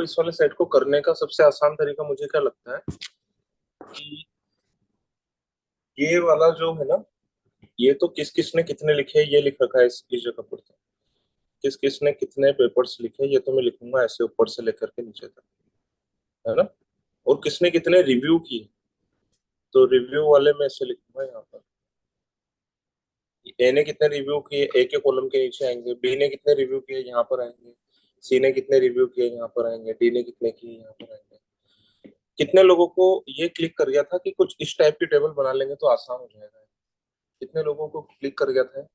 इस वाले सेट को करने का सबसे आसान तरीका मुझे क्या लगता है कि ये वाला जो है ना, ये तो किस किस ने कितने लिखे ये लिख रखा है इस जगह पर। तो किस किस ने कितने पेपर्स लिखे ये तो मैं लिखूंगा ऐसे ऊपर से लेकर के नीचे तक, है ना। और किसने कितने रिव्यू किए, तो रिव्यू वाले में ऐसे लिखूंगा यहाँ पर। ए ने कितने रिव्यू किए ए के कॉलम के नीचे आएंगे, बी ने कितने रिव्यू किए यहाँ पर आएंगे, सी ने कितने रिव्यू किए यहाँ पर आएंगे, डी ने कितने किए यहाँ पर आएंगे। कितने लोगों को ये क्लिक कर गया था कि कुछ इस टाइप की टेबल बना लेंगे तो आसान हो जाएगा, कितने लोगों को क्लिक कर गया था।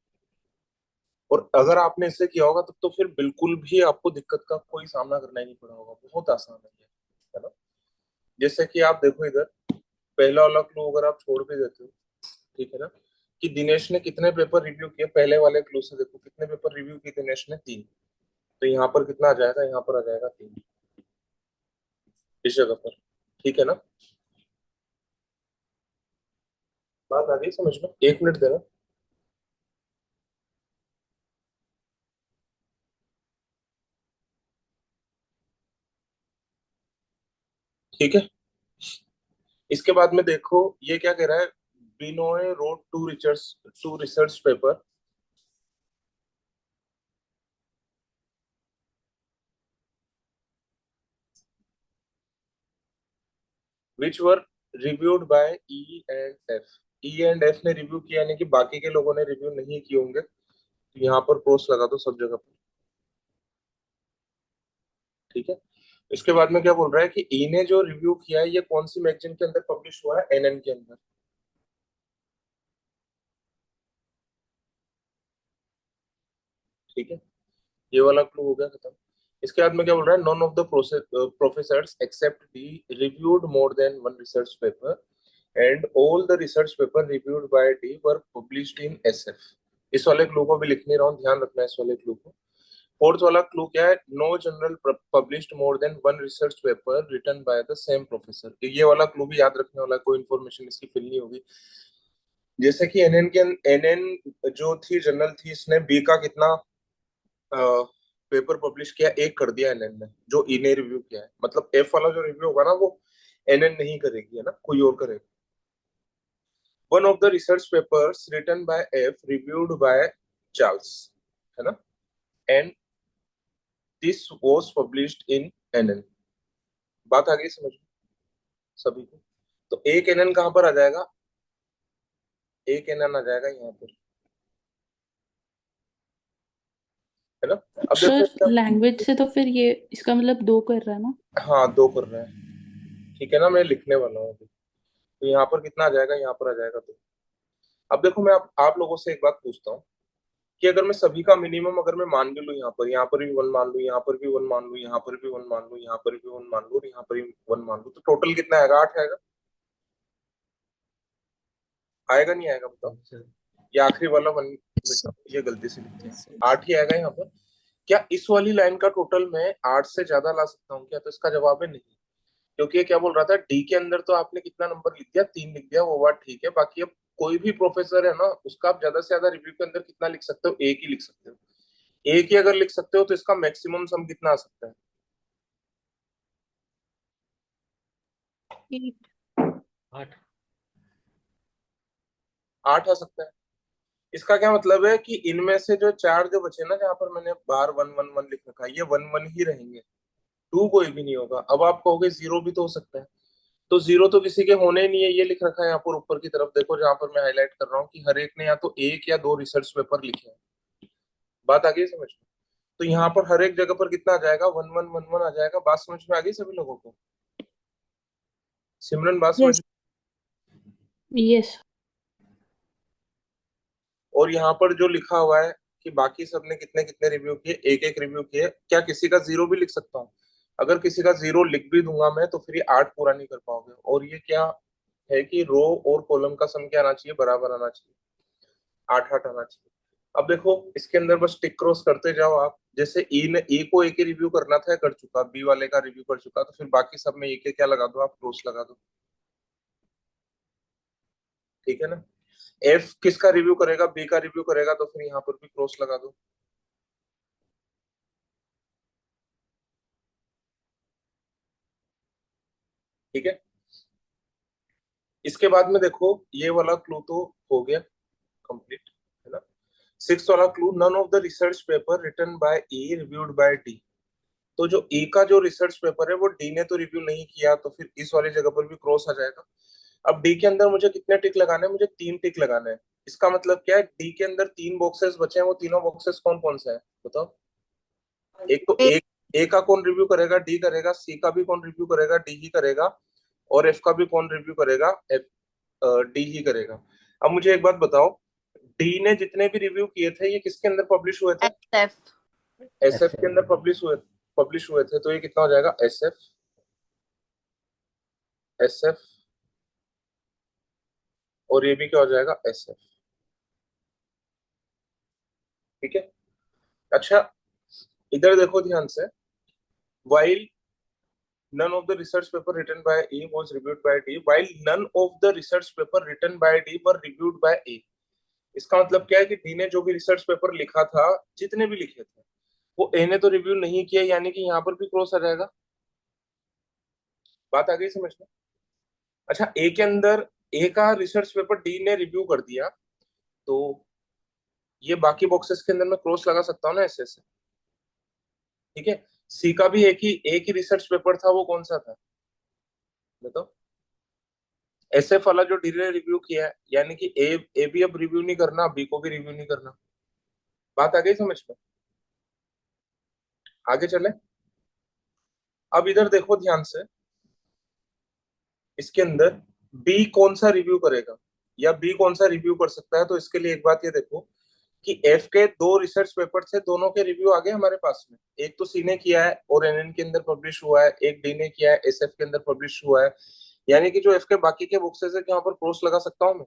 और अगर आपने इसे किया होगा तब तो फिर बिल्कुल भी आपको दिक्कत का कोई सामना करना ही नहीं पड़ा होगा, बहुत आसान है ना। जैसे कि आप देखो इधर पहला वाला क्लू अगर आप छोड़ भी देते हो, ठीक है ना, कि दिनेश ने कितने पेपर रिव्यू किए, पहले वाले क्लू से देखो कितने पेपर रिव्यू किए दिनेश ने, 3। तो यहाँ पर कितना आ जाएगा, यहाँ पर आ जाएगा 3 इस जगह पर, ठीक है ना। बात आ गई समझ में, 1 मिनट देना। ठीक है, इसके बाद में देखो ये क्या कह रहा है, Binoy wrote two research paper which were reviewed by E and F. E and F ने रिव्यू किया, यानी कि बाकी के लोगों ने रिव्यू नहीं किए होंगे, तो यहाँ पर क्रॉस लगा दो सब जगह पर, ठीक है। इसके बाद में क्या बोल रहा है कि ई ने जो रिव्यू किया है ये कौन सी मैगजीन के अंदर पब्लिश हुआ है, एनएन के अंदर, ठीक है। ये वाला क्लू हो गया खत्म। इसके बाद में क्या बोल रहा है, none of the professors except the reviewed more than one research paper and all the research paper reviewed by D were published in SF. इस वाले क्लू को भी लिख नहीं रहा हूँ, ध्यान रखना है इस वाले क्लू को। फोर्थ वाला क्लू क्या है, no journal published more than one research paper written by the same professor. ये वाला क्लू भी याद रखने वाला, कोई इन्फॉर्मेशन इसकी फिल नहीं होगी। जैसे कि एनएन जो थी जनरल थी, इसने बी का कितना पेपर पब्लिश किया, एक कर दिया एनएन ने, जो ई ने रिव्यू किया है। मतलब एफ वाला जो रिव्यू होगा ना वो एनएन नहीं करेगी, है ना, कोई और करेगा। One of the research papers written by F reviewed by Charles, है ना, and this was published in NN. बात आ गई समझ में सभी को। तो एक एनएन कहां पर आ जाएगा, एक एनएन आ जाएगा यहाँ पर, है ना। अब देखो सर लैंग्वेज से तो फिर ये इसका मतलब 2 कर रहा है ना। हाँ 2 कर रहे हैं, ठीक है ना, मैं लिखने वाला हूँ अभी। तो यहाँ पर कितना आ जाएगा, यहाँ पर आ जाएगा 2। अब देखो मैं आप लोगों से एक बात पूछता हूँ कि अगर मैं सभी का मिनिमम अगर मैं मान भी लूँ, यहाँ पर भी 1 मान लूँ, यहाँ पर भी 1 मान लूँ, यहाँ पर भी 1 मान लूँ, यहाँ पर भी 1 मान लूँ, यहाँ पर भी 1 मान लूँ, तो टोटल कितना आएगा, 8 आएगा। आएगा नहीं आएगा बताओ। ये आखिरी वाला 1 ये गलती से लिख दिया, 8 ही आएगा यहाँ पर। क्या इस वाली लाइन का टोटल मैं 8 से ज्यादा ला सकता हूँ क्या, तो इसका जवाब है नहीं। क्योंकि ये क्या बोल रहा था, डी के अंदर तो आपने कितना नंबर लिख दिया, 3 लिख दिया, वो बात ठीक है। बाकी अब कोई भी प्रोफेसर है ना, उसका आप ज्यादा से ज्यादा रिव्यू के अंदर कितना लिख सकते हो, एक ही लिख सकते हो। एक ही अगर लिख सकते हो तो इसका मैक्सिमम सम कितना आ सकता है, 8। 8। 8 आ सकता है। इसका क्या मतलब है कि इनमें से जो 4 जो बचे ना, जहां पर मैंने बार 1 1 1 लिख रखा है, ये 1 1 ही रहेंगे, 2 कोई भी नहीं होगा। अब आप कहोगे 0 भी तो हो सकता है, तो 0 तो किसी के होने ही नहीं है, ये लिख रखा है यहाँ पर ऊपर की तरफ देखो, जहां पर मैं हाईलाइट कर रहा हूँ कि हर एक ने या तो 1 या 2 रिसर्च पेपर लिखे हैं। बात आ गई समझ में। तो यहाँ पर हर एक जगह पर कितना आ जाएगा, 1 1 1 1 आ जाएगा। बात समझ में आ गई सभी लोगों को, सिमरन बात समझ यस। में। यस। और यहाँ पर जो लिखा हुआ है कि बाकी सबने कितने कितने रिव्यू किए, एक एक रिव्यू किए, क्या किसी का 0 भी लिख सकता हूँ। अगर किसी का 0 लिख भी दूंगा मैं तो फिर ये 8 पूरा नहीं कर पाओगे। और ये क्या है कि रो और कॉलम का सम क्या आना चाहिए, बराबर आना चाहिए, 8 8 आना चाहिए। अब देखो इसके अंदर बस टिक क्रॉस करते जाओ आप। जैसे ई ने ए को एक ही रिव्यू करना था, कर चुका, बी वाले का रिव्यू कर चुका, तो फिर बाकी सब में एक क्या लगा दो, आप क्रॉस लगा दो, ठीक है ना। एफ किसका रिव्यू करेगा, बी का रिव्यू करेगा, तो फिर यहाँ पर भी क्रॉस लगा दो। ठीक है, इसके बाद में देखो ये वाला क्लू तो हो गया कंप्लीट, है ना। सिक्स वाला clue, none of the research paper written by E reviewed by D. तो जो ई का जो रिसर्च पेपर है वो डी ने तो रिव्यू नहीं किया, तो फिर इस वाली जगह पर भी क्रॉस आ जाएगा। अब डी के अंदर मुझे कितने टिक लगाने हैं, मुझे 3 टिक लगाने हैं। इसका मतलब क्या है, डी के अंदर 3 बॉक्सेस बचे हैं, वो तीनों बॉक्सेस कौन कौन से हैं बताओ। एक तो एक ए का कौन रिव्यू करेगा, डी करेगा, सी का भी कौन रिव्यू करेगा, डी ही करेगा, और एफ का भी कौन रिव्यू करेगा, एफ डी ही करेगा। अब मुझे एक बात बताओ, डी ने जितने भी रिव्यू किए थे ये किसके अंदर पब्लिश हुए थे, SF। एसएफ के अंदर पब्लिश हुए थे। तो ये कितना हो जाएगा, एसएफ, एसएफ, और ये भी क्या हो जाएगा, एसएफ। ठीक है, अच्छा इधर देखो ध्यान से, while none of the research paper written by A was reviewed by D, while none of the research paper written by D were reviewed by A। इसका मतलब क्या है कि डी ने जो भी रिसर्च पेपर लिखा था, जितने भी लिखे थे, वो ए ने तो रिव्यू नहीं किया, यानी कि यहाँ पर भी क्रॉस आ जाएगा। बात आ गई समझ में। अच्छा ए के अंदर ए का रिसर्च पेपर डी ने रिव्यू कर दिया, तो ये बाकी बॉक्सेस के अंदर मैं क्रॉस लगा सकता हूँ ना ऐसे ऐसे। ठीक है, सी का भी एक ही रिसर्च पेपर था, वो कौन सा था बताओ, एसएफ वाला जो डी ने रिव्यू किया है, यानी कि ए भी अब रिव्यू नहीं करना, बी को भी रिव्यू नहीं करना। बात आ गई समझ में। आगे चले, अब इधर देखो ध्यान से, इसके अंदर बी कौन सा रिव्यू करेगा, या बी कौन सा रिव्यू कर सकता है। तो इसके लिए एक बात ये देखो कि एफ के 2 रिसर्च पेपर थे, दोनों के रिव्यू आ गए हमारे पास में। एक तो सी ने किया है और एनएन के अंदर पब्लिश हुआ है, एक डी ने किया है, एसएफ के अंदर पब्लिश हुआ है, यानी कि जो एफ के बाकी के बॉक्सेस है यहाँ पर क्रॉस लगा सकता हूँ मैं।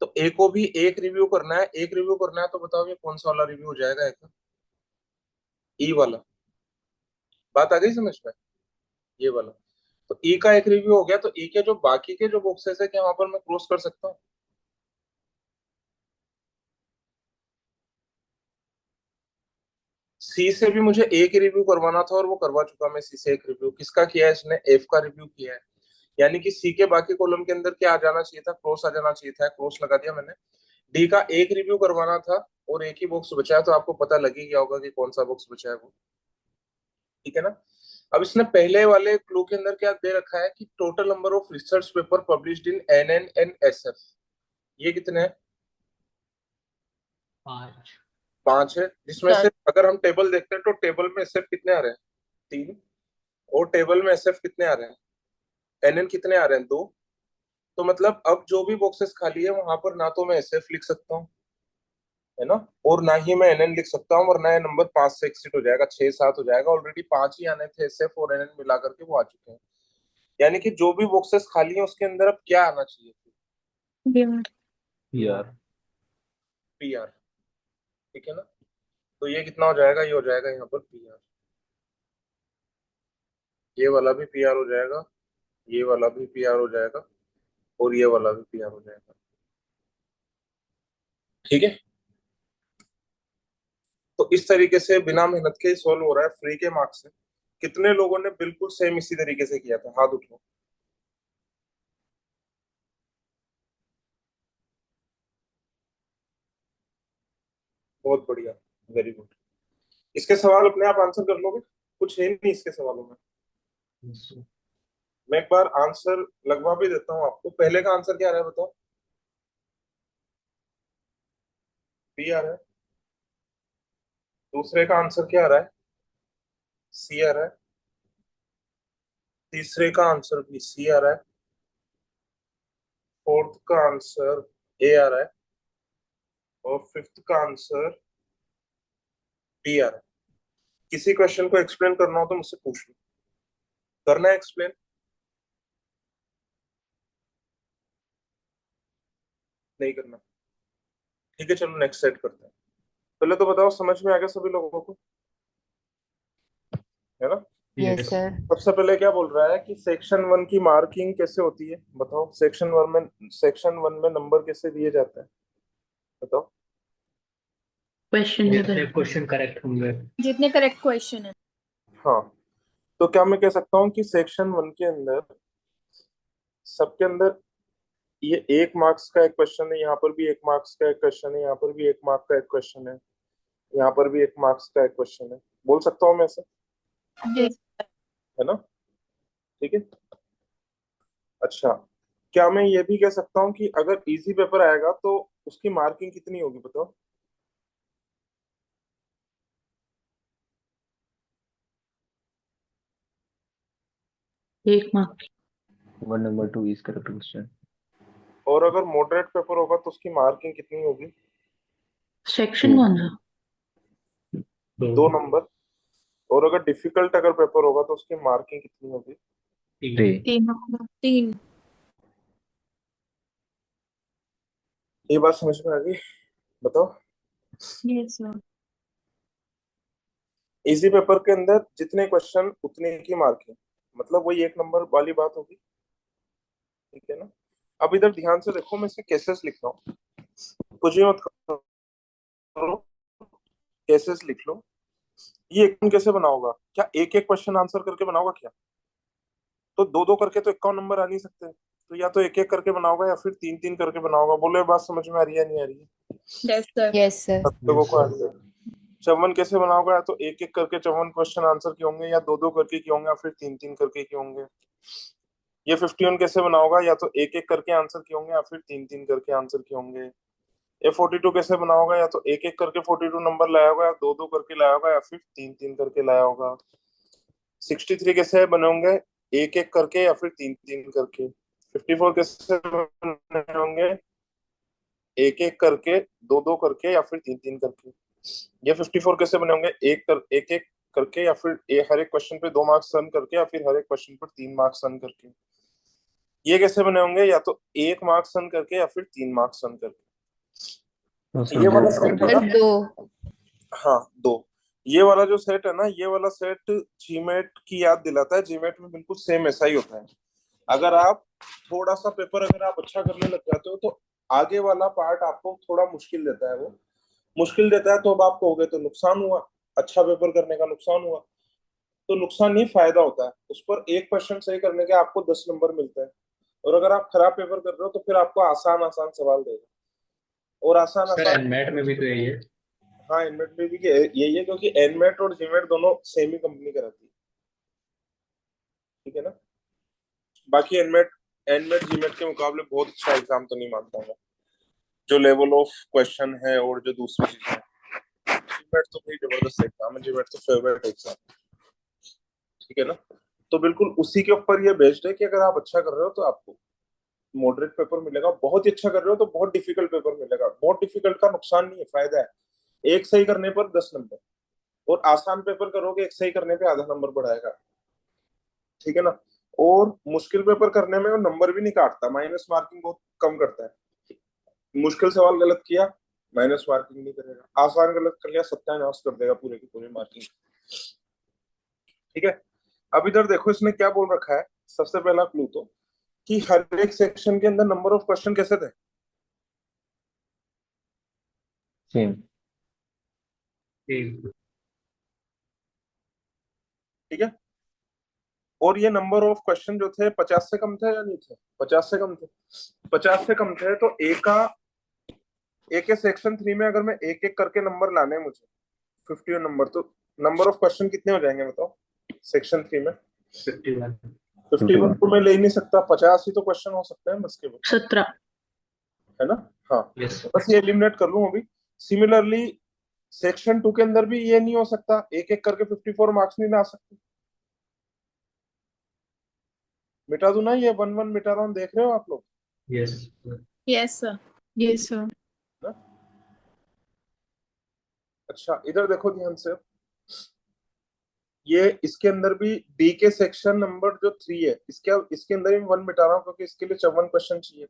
तो ए को भी एक रिव्यू करना है, एक रिव्यू करना है, तो बताओ ये कौन सा वाला रिव्यू हो जाएगा, एक ई वाला। बात आ गई समझ में, ये वाला। तो ई का एक रिव्यू हो गया, तो ई के जो बाकी के जो बॉक्सेस है क्या वहां पर मैं क्रॉस कर सकता हूँ। सी से भी मुझे एक ही रिव्यू करवाना था और वो करवा चुका मैं सी से एक रिव्यू। किसका किया है इसने, एफ का रिव्यू किया है, यानी कि सी के बाकी कॉलम के अंदर क्या आ जाना चाहिए था, क्रॉस आ जाना चाहिए था, क्रॉस लगा दिया मैंने। डी का एक रिव्यू करवाना था और एक ही बॉक्स बचा है, तो आपको पता लग ही गया होगा कि कौन सा बॉक्स बचा है वो। ठीक है ना। अब इसने पहले वाले क्लू के अंदर क्या दे रखा है कि total number of research paper published in NN and SF, ये कितने हैं, 5 है। जिसमें से अगर हम टेबल देखते हैं तो टेबल में एसएफ कितने आ रहे हैं, 3, और टेबल में एसएफ कितने आ रहे हैं, एनएन कितने आ रहे हैं, 2। तो मतलब अब जो भी बॉक्सेस खाली है वहां पर ना तो मैं एसएफ लिख सकता हूँ, है ना, और ना ही मैं एनएन लिख सकता हूँ, वरना ये नंबर 5 से एक्सिट हो जाएगा, 6 7 हो जाएगा। ऑलरेडी 5 ही आने थे, एसएफ और एनएन मिला करके वो आ चुके हैं, यानी कि जो भी बॉक्सेस खाली है उसके अंदर अब क्या आना चाहिए, यार पीआर। ठीक है ना, तो ये कितना हो जाएगा, ये हो जाएगा यहाँ पर पीआर, ये वाला भी पीआर हो जाएगा, ये वाला भी पीआर हो जाएगा, और ये वाला भी पीआर हो जाएगा। ठीक है, तो इस तरीके से बिना मेहनत के सॉल्व हो रहा है, फ्री के मार्क्स से। कितने लोगों ने बिल्कुल सेम इसी तरीके से किया था, हाथ उठाओ। बहुत बढ़िया, वेरी गुड। इसके सवाल अपने आप आंसर कर लोगे, कुछ है नहीं इसके सवालों में। मैं एक बार आंसर लगवा भी देता हूँ आपको। पहले का आंसर क्या आ रहा है बताओ, बी आ रहा है। दूसरे का आंसर क्या आ रहा है, सी आ रहा है। तीसरे का आंसर भी सी आ रहा है। फोर्थ का आंसर ए आ रहा है, और फिफ्थ का आंसर बी आ रहा है। किसी क्वेश्चन को एक्सप्लेन करना हो तो मुझसे पूछ लो, करना है एक्सप्लेन, नहीं करना, ठीक है चलो नेक्स्ट सेट करते हैं। पहले तो बताओ समझ में आ गया सभी लोगों को, है ना। Yes sir. सबसे पहले क्या बोल रहा है कि सेक्शन 1 की मार्किंग कैसे होती है, बताओ। सेक्शन 1 में नंबर कैसे दिए जाते हैं बताओ। क्वेश्चन जितने क्वेश्चन करेक्ट होंगे। जितने करेक्ट क्वेश्चन है। हाँ, तो क्या मैं कह सकता हूँ कि सेक्शन 1 के अंदर सबके अंदर ये 1 मार्क्स का एक क्वेश्चन है, यहाँ पर भी 1 मार्क्स का एक क्वेश्चन है, यहाँ पर भी 1 मार्क का एक क्वेश्चन है, यहाँ पर भी 1 मार्क्स का एक क्वेश्चन है, बोल सकता हूँ मैं ऐसे, यस है ना? ठीक है। अच्छा, क्या मैं ये भी कह सकता हूँ कि अगर इजी पेपर आएगा तो उसकी मार्किंग कितनी होगी बताओ? एक mark. 1 number 2 is correct question. और अगर मॉडरेट पेपर होगा तो उसकी मार्किंग कितनी होगी? Section Two. कौन सा? 2 नंबर। और अगर डिफिकल्ट अगर पेपर होगा तो उसकी मार्किंग कितनी होगी? 3. 3 ये बात समझ में आ गई? बताओ। यस सर इजी पेपर के अंदर जितने क्वेश्चन उतने की मार्किंग, मतलब वही 1 नंबर वाली बात होगी। ठीक है ना? अब इधर ध्यान से देखो, मैं इसके केसेस लिख रहा हूँ, कुछ भी मत करो, केसेस लिख लो। ये एकदम कैसे बनाओगा? क्या एक एक क्वेश्चन आंसर करके बनाओगा क्या? तो दो दो करके तो 51 नंबर आ नहीं सकते, तो या तो एक एक करके बनाओगा या फिर 3 3 करके बनाओगा। बोलो, ये बात समझ में आ रही है नहीं आ रही है? Yes sir yes sir. सब लोगों को आ रही है। 54 कैसे बनाओगे? या तो एक एक करके 54 क्वेश्चन आंसर किए होंगे, या दो दो करके किए होंगे, या फिर 3 3 करके किए होंगे। ये 51 कैसे बनाओगा? या तो एक एक करके आंसर किए होंगे, या फिर 3 3 करके आंसर किए होंगे। ये 42 कैसे बनाओगा? या तो एक एक करके 42 नंबर लाया होगा, या दो दो करके लाया होगा, या फिर 3 3 करके लाया होगा। 63 कैसे बने होंगे? एक एक करके या फिर 3 3 करके। 54 कैसे बने होंगे? एक एक करके, दो दो करके, या फिर 3 3 करके। ये 54 कैसे बने होंगे? एक एक करके, या फिर हर एक क्वेश्चन पे 2 मार्क्स अर्न करके, या फिर हर एक क्वेश्चन पर 3 मार्क्स अर्न करके। ये कैसे बने होंगे? या तो 1 मार्क्स अर्न करके, या फिर 3 मार्क्स अर्न करके। No, sir, ये वाला both सेट है are. ना? नंबर 2। हाँ, 2। ये वाला जो सेट है ना, ये वाला सेट जीमेट की याद दिलाता है। जीमेट में बिल्कुल सेम ऐसा ही होता है। अगर आप थोड़ा सा पेपर अगर आप अच्छा करने लग जाते हो तो आगे वाला पार्ट आपको थोड़ा मुश्किल देता है। वो मुश्किल देता है तो अब आप कहोगे तो नुकसान हुआ, अच्छा पेपर करने का नुकसान हुआ। तो नुकसान नहीं, फायदा होता है। उस पर एक क्वेश्चन सही करने के आपको 10 नंबर मिलते हैं। और अगर आप खराब पेपर कर रहे हो तो फिर आपको आसान आसान सवाल देगा, और आसान सर आसान। एनमेट में भी तो यही है। हाँ, एनमेट में भी यही है, क्योंकि एनमेट और जीमेट दोनों सेम ही कंपनी कराती है। ठीक है ना? बाकी एनमेट एनमेट जीमेट के मुकाबले बहुत अच्छा एग्जाम तो नहीं मानता मैं, जो लेवल ऑफ क्वेश्चन है और जो दूसरी चीजें हैं। जीमेट तो भाई जबरदस्त एग्जाम है, जीमेट तो फेवरेट एग्जाम। ठीक है ना? तो बिल्कुल उसी के ऊपर ये बेस्ड है कि अगर आप अच्छा कर रहे हो तो आपको मॉडरेट पेपर मिलेगा, बहुत ही अच्छा कर रहे हो तो बहुत डिफिकल्ट पेपर मिलेगा। बहुत डिफिकल्ट का नुकसान नहीं है, फायदा है। एक सही करने पर 10 नंबर, और आसान पेपर करोगे एक सही करने पे आधा नंबर बढ़ाएगा। ठीक है ना? और मुश्किल पेपर करने में वो नंबर भी नहीं काटता, माइनस मार्किंग बहुत कम करता है। मुश्किल सवाल गलत किया, माइनस मार्किंग नहीं करेगा। आसान गलत कर लिया, सत्यानाश कर देगा पूरे की पूरी मार्किंग। ठीक है? अब इधर देखो, इसने क्या बोल रखा है। सबसे पहला क्लू तो कि हर एक सेक्शन के अंदर नंबर ऑफ क्वेश्चन कैसे थे? Same. ठीक। ठीक है? और ये नंबर ऑफ क्वेश्चन जो थे 50 से कम थे या नहीं थे? 50 से कम थे। 50 से कम थे तो ए के सेक्शन 3 में अगर मैं एक एक करके नंबर लाने हैं मुझे 51 नंबर, तो नंबर ऑफ क्वेश्चन कितने हो जाएंगे बताओ सेक्शन 3 में? 51। 51 तो मैं ले ही नहीं सकता, 50 ही तो क्वेश्चन हो सकते हैं बस केवल, 17। है ना? हाँ, यस तो बस ये एलिमिनेट कर लूं अभी। सिमिलरली सेक्शन 2 के अंदर भी ये नहीं हो सकता, एक एक करके 54 मार्क्स नहीं ला सकते। मिटा दूं ना? ये 1 1 मिटा रहा हूँ, देख रहे हो आप लोग yes yes sir yes sir ना? अच्छा, इधर देखो ध्यान से। ये इसके अंदर भी डी के सेक्शन नंबर जो 3 है, इसके अंदर भी 1 मिटा रहा हूँ क्योंकि इसके लिए 54 क्वेश्चन चाहिए।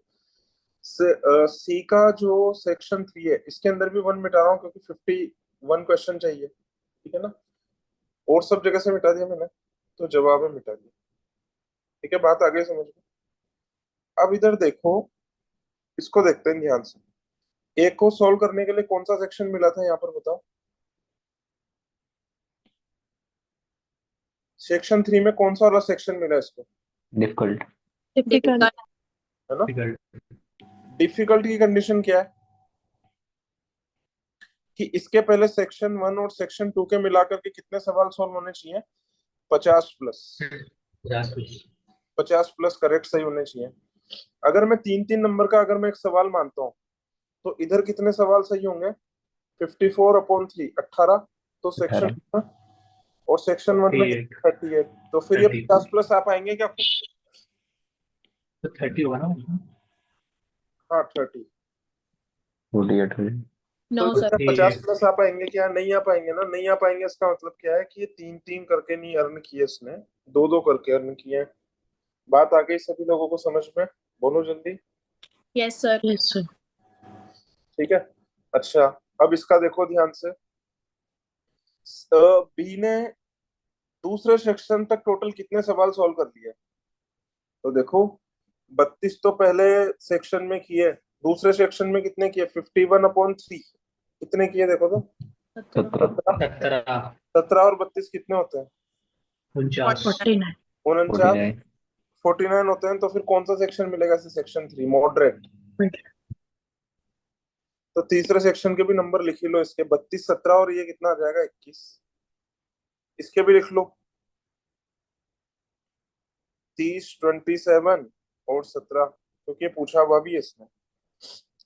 सी का जो सेक्शन 3 है, इसके अंदर भी 1 मिटा रहा हूँ क्योंकि 51 क्वेश्चन चाहिए। ठीक है ना? और सब जगह से मिटा दिया मैंने, तो जवाब है मिटा दिया। ठीक है, बात आगे समझ में। अब इधर देखो, इसको देखते हैं ध्यान से। एक को सॉल्व करने के लिए कौन सा सेक्शन मिला था यहाँ पर बताओ? सेक्शन 3 में कौन सा वाला सेक्शन मिला इसको, डिफिकल्ट। Difficult. है ना। डिफिकल्ट की कंडीशन क्या है कि इसके पहले सेक्शन 1 और सेक्शन 2 के मिलाकर के कितने सवाल सॉल्व होने चाहिए, 50+। 50+ करेक्ट सही होने चाहिए। अगर मैं 3-3 नंबर का अगर मैं एक सवाल मानता हूँ तो इधर कितने सवाल सही होंगे, 54/3 18, तो सेक्शन 18। और सेक्शन 1 में 38, तो फिर ये 50+ आप आएंगे क्या, तो 30 होगा ना। हाँ 30। 48 है। No, तो sir. इसमें 50+ आ पाएंगे क्या, नहीं आ पाएंगे ना। नहीं आ पाएंगे इसका मतलब क्या है कि ये 3-3 करके नहीं अर्न किए इसने, 2-2 करके अर्न किए हैं। बात आ गई सभी लोगों को समझ में, बोलो जल्दी। Yes, sir. Yes, sir. ठीक है। अच्छा, अब इसका देखो ध्यान से। बी ने दूसरे सेक्शन तक टोटल कितने सवाल सॉल्व कर लिए, तो देखो 32 तो पहले सेक्शन में किए, दूसरे सेक्शन में कितने किए, 51/3 कितने किए देखो तो, 17। 17 17 और 32 कितने होते हैं, 49 49. 49। 49। 49 होते हैं, तो फिर कौन सा सेक्शन मिलेगा इसे, सेक्शन 3 मॉडरेट। तो तीसरे सेक्शन के भी नंबर लिख ही लो इसके, 32 17 और ये कितना आ जाएगा 21, इसके भी लिख लो 30 27 और 17, क्योंकि ये पूछा हुआ भी है इसने।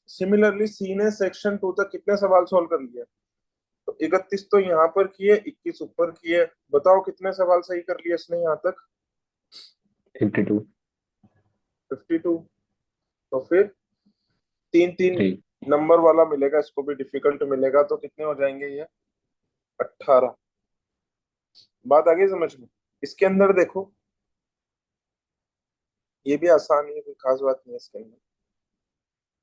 सिमिलरली सी ने सेक्शन 2 तक कितने सवाल सॉल्व कर लिए, तो 31 तो यहाँ पर किए, 21 ऊपर किए, बताओ कितने सवाल सही कर लिए इसने यहाँ तक, 52। 52। तो फिर 3-3 3। नंबर वाला मिलेगा, इसको भी डिफिकल्ट मिलेगा, तो कितने हो जाएंगे ये 18। बात आ गई समझ में। इसके अंदर देखो, ये भी आसान है, कोई खास बात नहीं है इसके अंदर।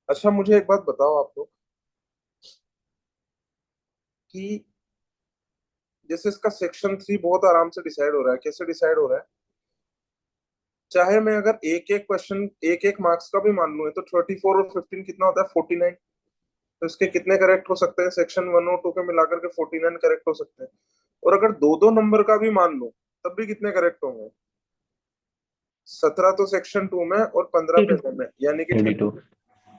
अच्छा मुझे एक बात बताओ आप लोग कि जैसे इसका सेक्शन 3 बहुत आराम से डिसाइड हो रहा है, कैसे डिसाइड हो रहा है, चाहे मैं अगर एक एक क्वेश्चन एक एक मार्क्स का भी मान लूं, तो 34 और 15 कितना होता है 49, तो इसके कितने करेक्ट हो सकते हैं, सेक्शन 1 और 2 के मिलाकर के 49 करेक्ट हो सकते हैं। और अगर 2-2 नंबर का भी मान लो तब भी कितने करेक्ट होंगे, 17 तो सेक्शन 2 में और 15 पेपर में, यानी कि 22।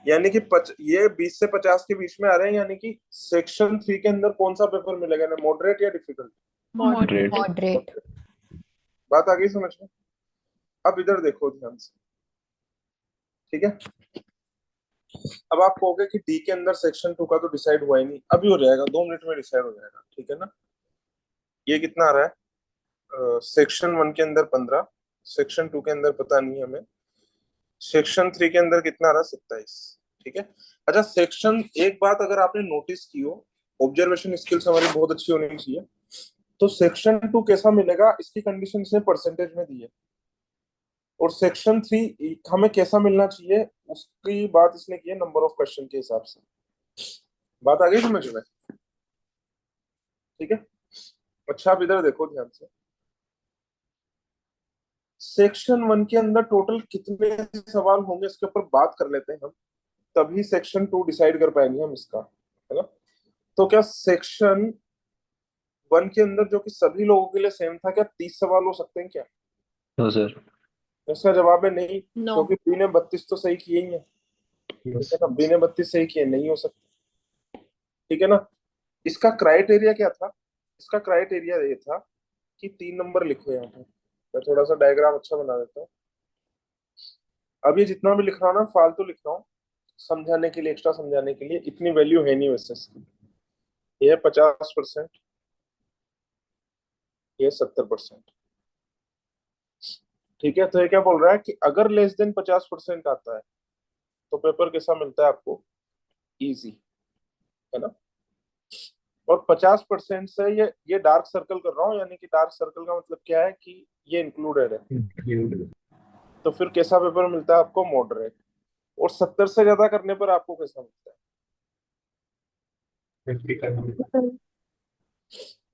यानी कि ये 20 से 50 के बीच में आ रहे हैं, यानी कि सेक्शन 3 के अंदर कौन सा पेपर मिलेगा ना, मॉडरेट या डिफिकल्ट। Moderate. Moderate. बात आ गई समझ में। अब इधर देखो ध्यान से, ठीक है। अब आप कहोगे कि डी के अंदर सेक्शन 2 का तो डिसाइड हुआ ही नहीं, अभी हो जाएगा, 2 मिनट में डिसाइड हो जाएगा, ठीक है ना। ये कितना आ रहा है, सेक्शन 1 के अंदर 15, सेक्शन 2 के अंदर पता नहीं हमें, सेक्शन 3 के अंदर कितना आ रहा है 27, ठीक है। अच्छा सेक्शन, एक बात अगर आपने नोटिस की हो, ऑब्जर्वेशन स्किल्स हमारी बहुत अच्छी होनी चाहिए, तो सेक्शन 2 कैसा मिलेगा इसकी कंडीशन से परसेंटेज में दी है, और सेक्शन 3 हमें कैसा मिलना चाहिए उसकी बात इसने की है नंबर ऑफ क्वेश्चन के हिसाब से। बात आ गई समझ में, ठीक है। अच्छा आप इधर देखो ध्यान से, सेक्शन 1 के अंदर टोटल कितने सवाल होंगे इसके ऊपर बात कर लेते हैं हम, तभी सेक्शन 2 डिसाइड कर पाएंगे हम इसका, है ना। तो क्या सेक्शन 1 के अंदर जो कि सभी लोगों के लिए सेम था, क्या 30 सवाल हो सकते हैं क्या, नो सर। इसका जवाब है नहीं, No. क्योंकि बी ने 32 तो सही किए ही है, ठीक है ना, बी ने 32 सही किए, नहीं हो सकते, ठीक है ना। इसका क्राइटेरिया क्या था, इसका क्राइटेरिया ये था कि 3 नंबर लिखो यहाँ पे, मैं थोड़ा सा डायग्राम अच्छा बना देता हूँ। अब ये जितना भी लिख रहा हूँ ना फालतू लिख रहा हूँ, समझाने के लिए, एक्स्ट्रा समझाने के लिए, इतनी वैल्यू है नहीं वैसे इसकी। ये 50%, ये 70%, ठीक है। तो ये क्या बोल रहा है कि अगर लेस देन 50% आता है तो पेपर कैसा मिलता है आपको, इजी, है ना। और 50% से ये डार्क सर्कल कर रहा हूँ, यानी कि डार्क सर्कल का मतलब क्या है कि ये इंक्लूडेड है, तो फिर कैसा पेपर मिलता है आपको, मॉडरेट। और 70 से ज्यादा करने पर आपको कैसा मिलता है,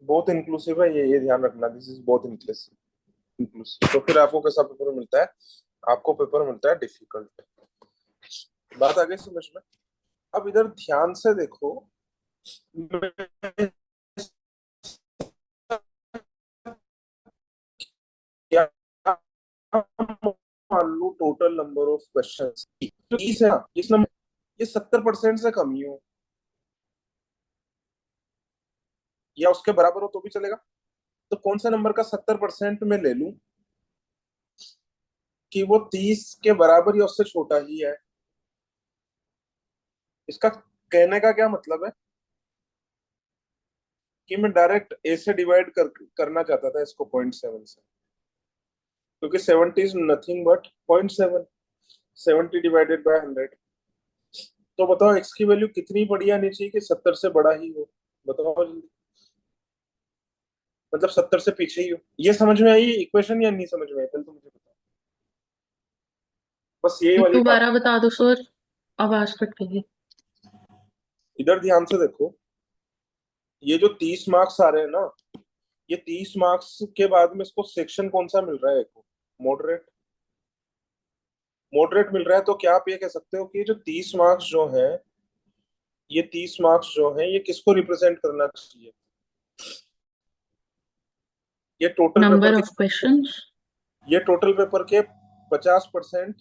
बहुत इंक्लूसिव है ये ध्यान रखना, दिस इज बहुत इंक्लूसिव। तो फिर आपको कैसा पेपर मिलता है, आपको पेपर मिलता है डिफिकल्ट। बात आ गई समझ में। अब इधर ध्यान से देखो, मैं मान लो टोटल नंबर ऑफ क्वेश्चंस 30 है ना, इस नंबर ये 70% से कम ही हो या उसके बराबर हो तो भी चलेगा। तो कौन सा नंबर का 70% में ले लूं कि वो 30 के बराबर या उससे छोटा ही है। इसका कहने का क्या मतलब है कि मैं डायरेक्ट ए से डिवाइड करना चाहता था इसको 0.7 से, क्योंकि 70 is nothing but 0.7, 70 divided by 100। तो बताओ एक्स की वैल्यू कितनी बड़ी आनी चाहिए कि 70 से बड़ा ही हो, बताओ जल्दी। मतलब 70 से पीछे ही हो। ये समझ में आई इक्वेशन या नहीं समझ में आई, पहले तो मुझे बताओ। बस यही वाली बात। दोबारा बता दो सर, आवाज कट गई। इधर ध्यान से देखो, ये जो 30 मार्क्स आ रहे हैं ना, ये 30 मार्क्स के बाद में इसको सेक्शन कौन सा मिल रहा है? मॉडरेट। मॉडरेट मिल रहा है, तो क्या आप ये कह सकते हो कि ये जो 30 मार्क्स जो है, ये 30 मार्क्स जो है ये किसको रिप्रेजेंट करना चाहिए? ये total number paper of questions. ये टोटल पेपर के 50%,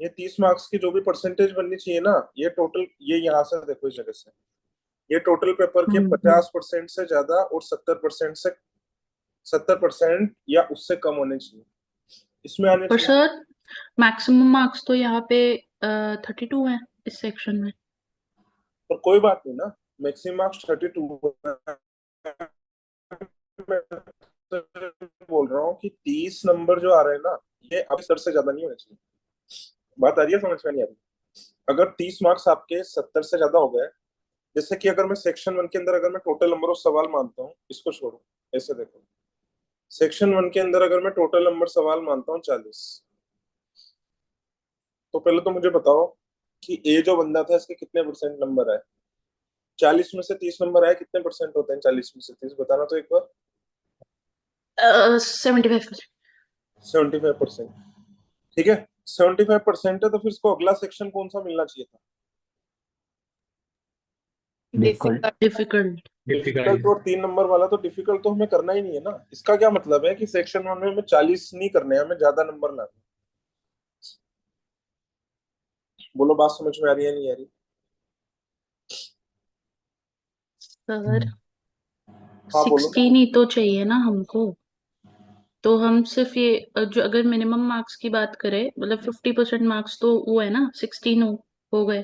ये 30 मार्क्स की जो भी परसेंटेज बननी चाहिए ना, ये टोटल, ये यहाँ से देखो इस जगह से, ये टोटल पेपर के 50% से ज्यादा और 70% या उससे कम होने चाहिए, इसमें आने पर चाहिए। सर मैक्सिमम मार्क्स तो यहाँ पे 32 है इस सेक्शन में। पर कोई बात नहीं ना, मैक्सिमम मार्क्स 32 मैं बोल रहा हूँ कि 30 नंबर जो आ रहे हैं ना, ये अब सर से ज्यादा नहीं होने चाहिए। बात आ रही है, समझ में नहीं आ रही? अगर 30 मार्क्स आपके 70 से ज्यादा हो गए, जैसे कि अगर मैं सेक्शन 1 के अंदर अगर मैं टोटल नंबर ऑफ सवाल मानता हूँ, इसको छोड़ो, ऐसे देखो, सेक्शन 1 के अंदर अगर मैं टोटल नंबर सवाल मानता हूँ 40, तो पहले तो मुझे बताओ कि ए जो बंदा था इसके कितने परसेंट नंबर आए? 40 में से 30 नंबर आए, कितने परसेंट होते हैं 40 में से 30? बताना तो एक बार। 75%। 75%। ठीक है, 75% है, तो फिर इसको अगला सेक्शन कौन सा मिलना चाहिए था? डिफिकल्ट। डिफिकल्ट। डिफिकल्ट। और 3 नंबर वाला तो डिफिकल्ट तो हमें करना ही नहीं है ना। इसका क्या मतलब है कि सेक्शन 1 में हमें 40 नहीं करने हैं, हमें ज्यादा नंबर लाने। बोलो बात समझ में आ रही है नहीं आ रही? सर हाँ बोलो। 16 ही तो चाहिए ना हमको। तो हम सिर्फ ये जो अगर मिनिमम मार्क्स की बात करें, मतलब 50% मार्क्स तो वो है ना, 16 हो गए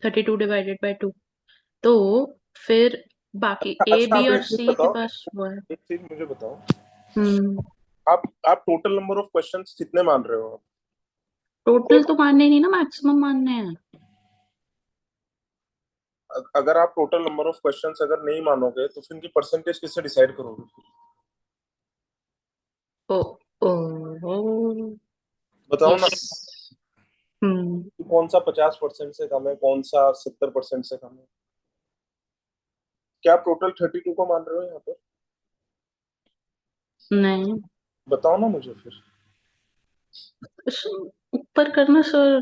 32 डिवाइडेड बाय 2। तो फिर बाकी ए अच्छा बी आप और एक चीज सी के बताओ, पास वो है। एक चीज मुझे बताओ, हम्म। आप टोटल नंबर ऑफ क्वेश्चंस कितने मान रहे हो? टोटल तो मानने नहीं ना, मैक्सिमम मानने हैं। अगर आप टोटल नंबर ऑफ क्वेश्चंस अगर नहीं मानोगे तो फिर इनकी परसेंटेज किससे डिसाइड करोगे? ओ ओ बताओ ना, यस। हम्म। कि कौन सा 50% से कम है, कौन सा 70% से कम है? क्या आप टोटल 32 को मान रहे हो यहाँ पर? नहीं, बताओ ना मुझे फिर। ऊपर करना सर, हाँ,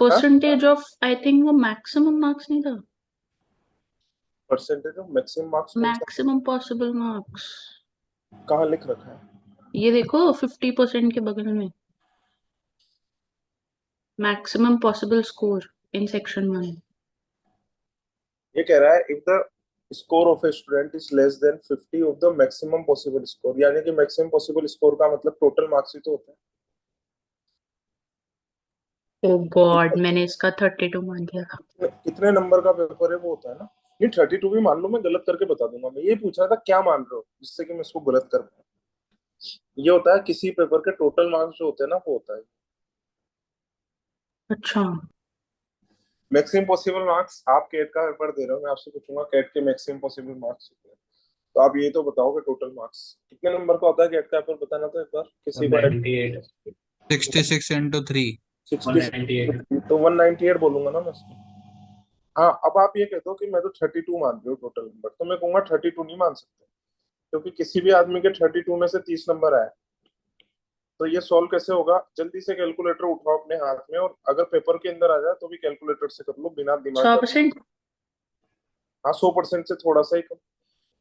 परसेंटेज ऑफ, आई थिंक वो मैक्सिमम मार्क्स नहीं था, परसेंटेज ऑफ मैक्सिमम मार्क्स कौन सा? Maximum possible marks. कहाँ लिख रखा है? ये देखो 50% के बगल में, maximum possible score in section 1। ये कह रहा है if the score of a student is less than 50 of the maximum possible score, यानी कि मैक्सिमम पॉसिबल स्कोर का मतलब टोटल मार्क्स ही तो होता ओ गॉड, है। मैंने इसका 32 मान दिया था। कितने नंबर का पेपर है वो होता है ना। नहीं 32 भी मान लो, मैं गलत करके बता दूंगा। मैं ये पूछ रहा था क्या मान रहे हो, जिससे कि मैं इसको गलत कर पाऊँ। ये होता है किसी पेपर के टोटल मार्क्स जो होते हैं ना, वो होता है अच्छा। Maximum possible marks. आप कैट का पेपर दे रहे हो, मैं आपसे पूछूंगा कैट के मैक्सिमम पॉसिबल मार्क्स कितने हैं। तो आप ये तो बताओगे टोटल मार्क्स कितने नंबर का होता है कैट का पेपर, बताना तो एक बार किसी को। 198। 66 into 3। 198। 66 तो 198 बोलूंगा ना मैं इसको। हाँ, अब आप ये कहते हो कि मैं तो 32 मान रही हूँ टोटल नंबर, तो मैं कहूंगा 32 नहीं मान सकते, क्योंकि किसी भी आदमी के 32 में से 30 नंबर आए। तो ये सॉल्व कैसे होगा? जल्दी से कैलकुलेटर उठाओ अपने हाथ में, और अगर पेपर के अंदर आ जाए तो भी कैलकुलेटर से कर लो बिना दिमाग का। 100%। हाँ 100% से थोड़ा सा ही कम।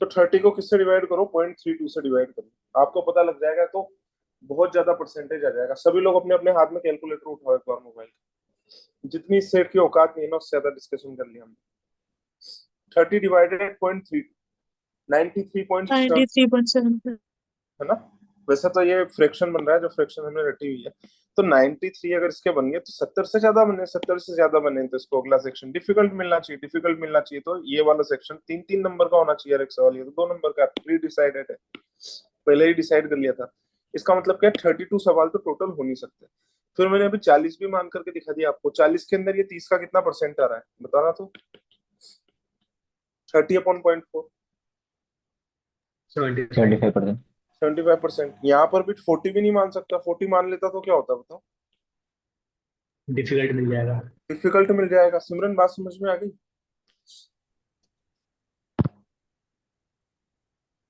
तो 30 को किससे डिवाइड करो? 0.32 से डिवाइड करो, आपको पता लग जाएगा। तो बहुत ज्यादा परसेंटेज आ जाएगा। सभी लोग अपने अपने हाथ में कैलकुलेटर उठाओ एक बार मोबाइल। जितनी इस सेट की औकात नहीं है ना, उससे ज्यादा डिस्कशन कर लिया हमने। 30 डिवाइडेड 0.3, 93.7 93.7 है ना। वैसे तो ये फ्रैक्शन बन रहा है, जो फ्रैक्शन हमने रटी हुई है। तो 93 अगर इसके बन गए तो 70 से ज्यादा बने, 70 से ज्यादा बने तो इसको अगला सेक्शन डिफिकल्ट मिलना चाहिए, डिफिकल्ट मिलना चाहिए। तो ये वाला सेक्शन 3-3 नंबर का होना चाहिए। एक सवाल ये तो 2 नंबर का प्री डिसाइडेड है, पहले ही डिसाइड कर लिया था। इसका मतलब क्या, 32 सवाल तो टोटल हो नहीं सकते। फिर मैंने अभी 40 भी मान करके दिखा दिया आपको। 40 के अंदर ये 30 का कितना परसेंट आ रहा है बताना तो। 30/0.4, 75 75%। 75%। यहाँ पर भी 40 भी नहीं मान सकता। 40 मान लेता तो क्या होता बताओ। डिफिकल्ट मिल जाएगा। डिफिकल्ट मिल जाएगा। सिमरन बात समझ में आ गई?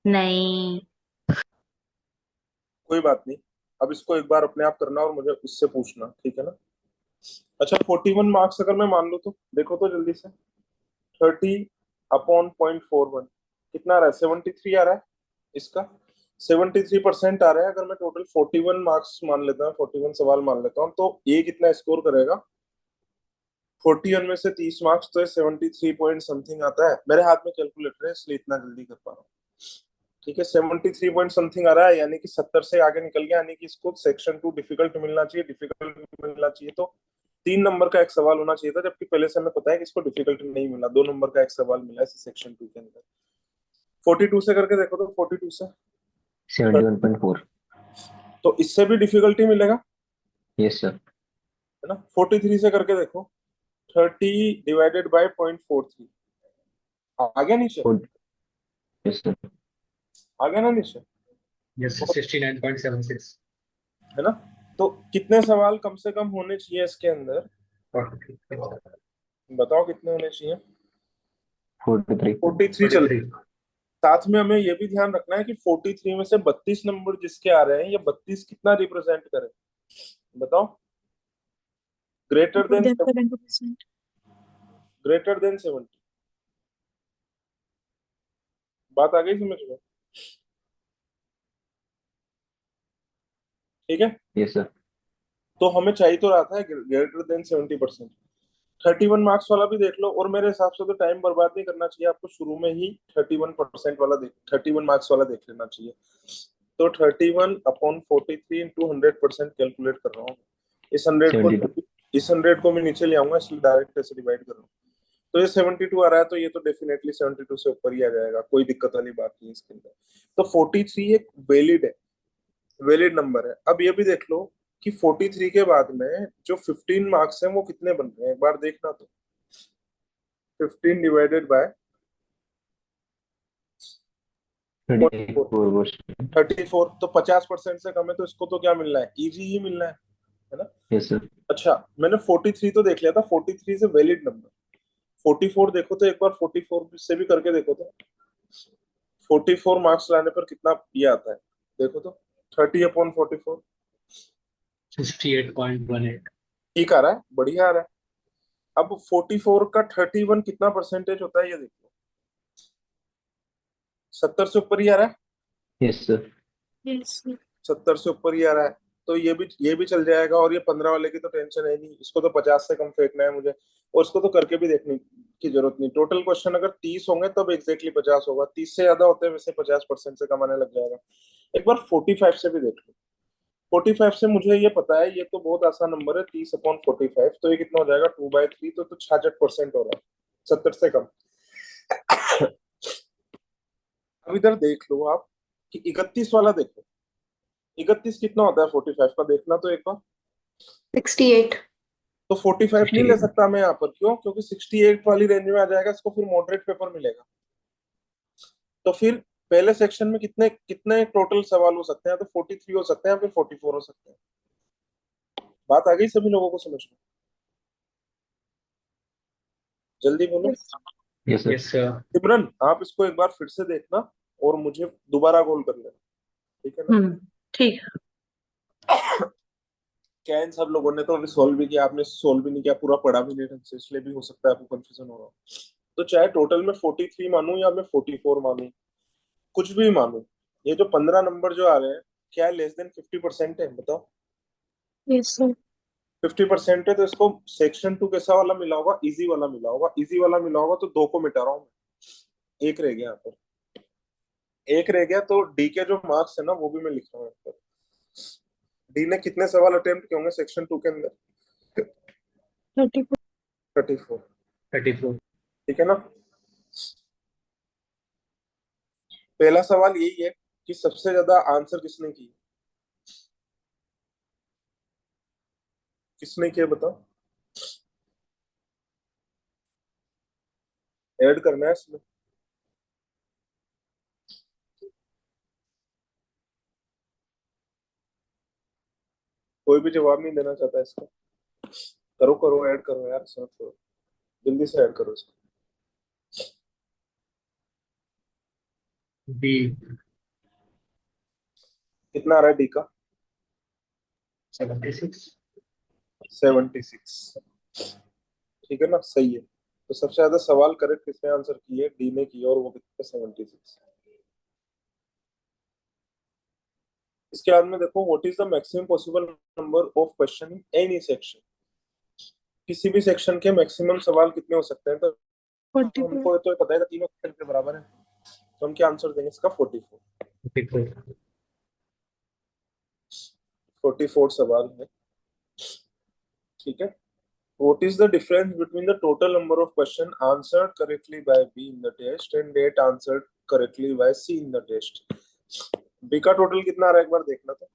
नहीं। कोई बात नहीं। अब इसको एक बार अपने आप करना और मुझे उससे पूछना, ठीक है ना। अच्छा, 41 मार्क्स अगर मैं मान लूँ तो देखो तो जल्दी से। 30/0.41 कितना आ रहा है? 73 आ रहा है इसका। 73% आ रहा है। अगर मैं टोटल 41 मार्क्स मान लेता हूँ, 41 सवाल मान लेता हूँ, तो ये कितना स्कोर करेगा? 41 में से 30 मार्क्स तो 73 पॉइंट समथिंग आता है। मेरे हाथ में कैलकुलेटर है इसलिए इतना जल्दी कर पा रहा हूँ। ठीक है, 73 पॉइंट समथिंग आ रहा है, यानी कि 70 से आगे निकल गया। यानी कि इसको सेक्शन 2 डिफिकल्ट मिलना चाहिए। डिफिकल्ट मिलना चाहिए तो 3 नंबर का एक सवाल होना चाहिए था, जबकि पहले से हमें पता है कि इसको डिफिकल्ट नहीं मिला। 2 नंबर का एक सवाल मिला है सेक्शन 2 के अंदर। 42 से करके देखो तो। 42 से 71.4। तो इससे भी डिफिकल्टी मिलेगा, यस सर। है ना। 43 से करके देखो। 30 डिवाइडेड बाय 0.43 आ गया नीचे? Yes sir. आ गया ना नीचे? यस 69.76। है ना। तो कितने सवाल कम से कम होने चाहिए इसके अंदर? 43। बताओ कितने होने चाहिए? 43। 43 चल। साथ में हमें यह भी ध्यान रखना है कि 43 में से 32 नंबर जिसके आ रहे हैं, ये 32 कितना रिप्रेजेंट करे बताओ। Greater more than than 70%. Greater than 70। बात आ गई समझ में? ठीक है। Yes sir. तो हमें चाहिए तो रहा था ग्रेटर देन 70%। 31 मार्क्स वाला भी देख लो। और मेरे हिसाब से तो टाइम बर्बाद नहीं करना चाहिए आपको, शुरू में ही 31% वाला 31 मार्क्स वाला देख लेना चाहिए। तो 31/43 इंटू 100% कैलकुलेट कर रहा हूँ।72। इस 100 को मैं नीचे ले आऊंगा, इसलिए डायरेक्ट ऐसे डिवाइड कर रहा हूँ। तो ये 72 आ रहा है, तो ये तो डेफिनेटली 72 से ऊपर ही आ जाएगा। कोई दिक्कत वाली बात नहीं है इसके अंदर। तो 43 एक वैलिड है, वैलिड नंबर है। अब ये भी देख लो कि 43 के बाद में जो 15 मार्क्स हैं वो कितने बन रहे हैं, एक बार देखना तो। 15 डिवाइडेड बाय 34%। 34 तो 50% से कम है। तो इसको तो क्या मिलना है? इजी ही मिलना है ना। Yes sir. अच्छा, मैंने 43 तो देख लिया था। 43 से वैलिड नंबर। 44 देखो तो एक बार, 44 से भी करके देखो तो। 44 मार्क्स लाने पर कितना ये आता है देखो तो। 30/44 68.18। ठीक आ रहा है, बढ़िया आ रहा है। अब 44 का 31 कितना परसेंटेज होता है ये देखो। 70 से ऊपर ही आ रहा है। Yes sir. Yes, sir. 70 से ऊपर ही आ रहा है। तो ये भी चल जाएगा। और ये 15 वाले की तो टेंशन है नहीं, इसको तो 50 से कम फेंकना है मुझे। और इसको तो करके भी देखने की जरूरत नहीं। टोटल क्वेश्चन अगर 30 होंगे तब एग्जैक्टली 50 होगा। 30 से ज्यादा होते हैं वैसे 50% से कम आने लग जाएगा। एक बार 45 से भी देख लो। 45 से मुझे ये पता है, ये तो बहुत आसान नंबर है। 30/45 तो ये कितना हो जाएगा? 2/3। तो 66% हो रहा है, 70 से कम। अब इधर देख लो आप कि 31 वाला देखो। 31 कितना होता है 45 का, देखना तो एक बार। 68. तो 45 नहीं ले 68। सकता मैं यहाँ पर। क्यों? क्योंकि 68 वाली रेंज में आ जाएगा। इसको फिर मॉडरेट पेपर मिलेगा। तो फिर पहले सेक्शन में कितने कितने टोटल सवाल हो सकते हैं? तो 43 हो सकते हैं, फिर 44 हो सकते हैं। बात आ गई सभी लोगों को समझ में? जल्दी बोलो। Yes. Yes sir. Yes sir. Simran, आप इसको एक बार फिर से देखना और मुझे दोबारा कॉल कर लेना, ठीक है ना। ठीक है। क्या इन सब लोगों ने तो अभी सॉल्व भी किया, आपने सॉल्व भी नहीं किया, पूरा पढ़ा भी नहीं ढंग से, इसलिए भी हो सकता है आपको कंफ्यूजन हो रहा हो। तो चाहे टोटल में 43 मानूं या मैं 44 मानूं, कुछ भी मानूं, ये जो 15 नंबर जो आ रहे हैं क्या लेस देन 50% है? बताओ। Yes, sir. 50% है तो इसको सेक्शन 2 कैसा वाला मिला होगा? इजी वाला मिला होगा। इजी वाला मिला होगा तो 2 को मिटा रहा हूँ मैं, एक रह गया यहाँ पर, एक रह गया। तो डी के जो मार्क्स है ना वो भी मैं लिख रहा हूँ यहाँ पर। डी ने कितने सवाल अटेम्प्ट किए होंगे सेक्शन 2 के अंदर? 34. 34। 34. ठीक है ना। पहला सवाल यही है कि सबसे ज्यादा आंसर किसने किए, किसने किया बताओ। ऐड करना है इसमें। कोई भी जवाब नहीं देना चाहता इसका। करो करो, ऐड करो यार, समझ करो, जल्दी से ऐड करो इसको। B. कितना आ रहा है डी का? 76. 76। ठीक है ना, सही है। तो सबसे ज्यादा सवाल करेक्ट किसने आंसर किए? डी ने किया, और वो कितने? 76। इसके बाद में देखो, what is the maximum possible number of question in any section. किसी भी सेक्शन के मैक्सिमम सवाल कितने हो सकते हैं? तो 44. हमको तो पता है तीनों सेक्शन के बराबर है, तो हम क्या आंसर देंगे इसका? 44। 44. 44 सवाल है। ठीक है। What is the difference between the total number of questions answered correctly by B in the test and that answered correctly by C in the test? B का टोटल कितना आ रहा है एक बार देखना तो।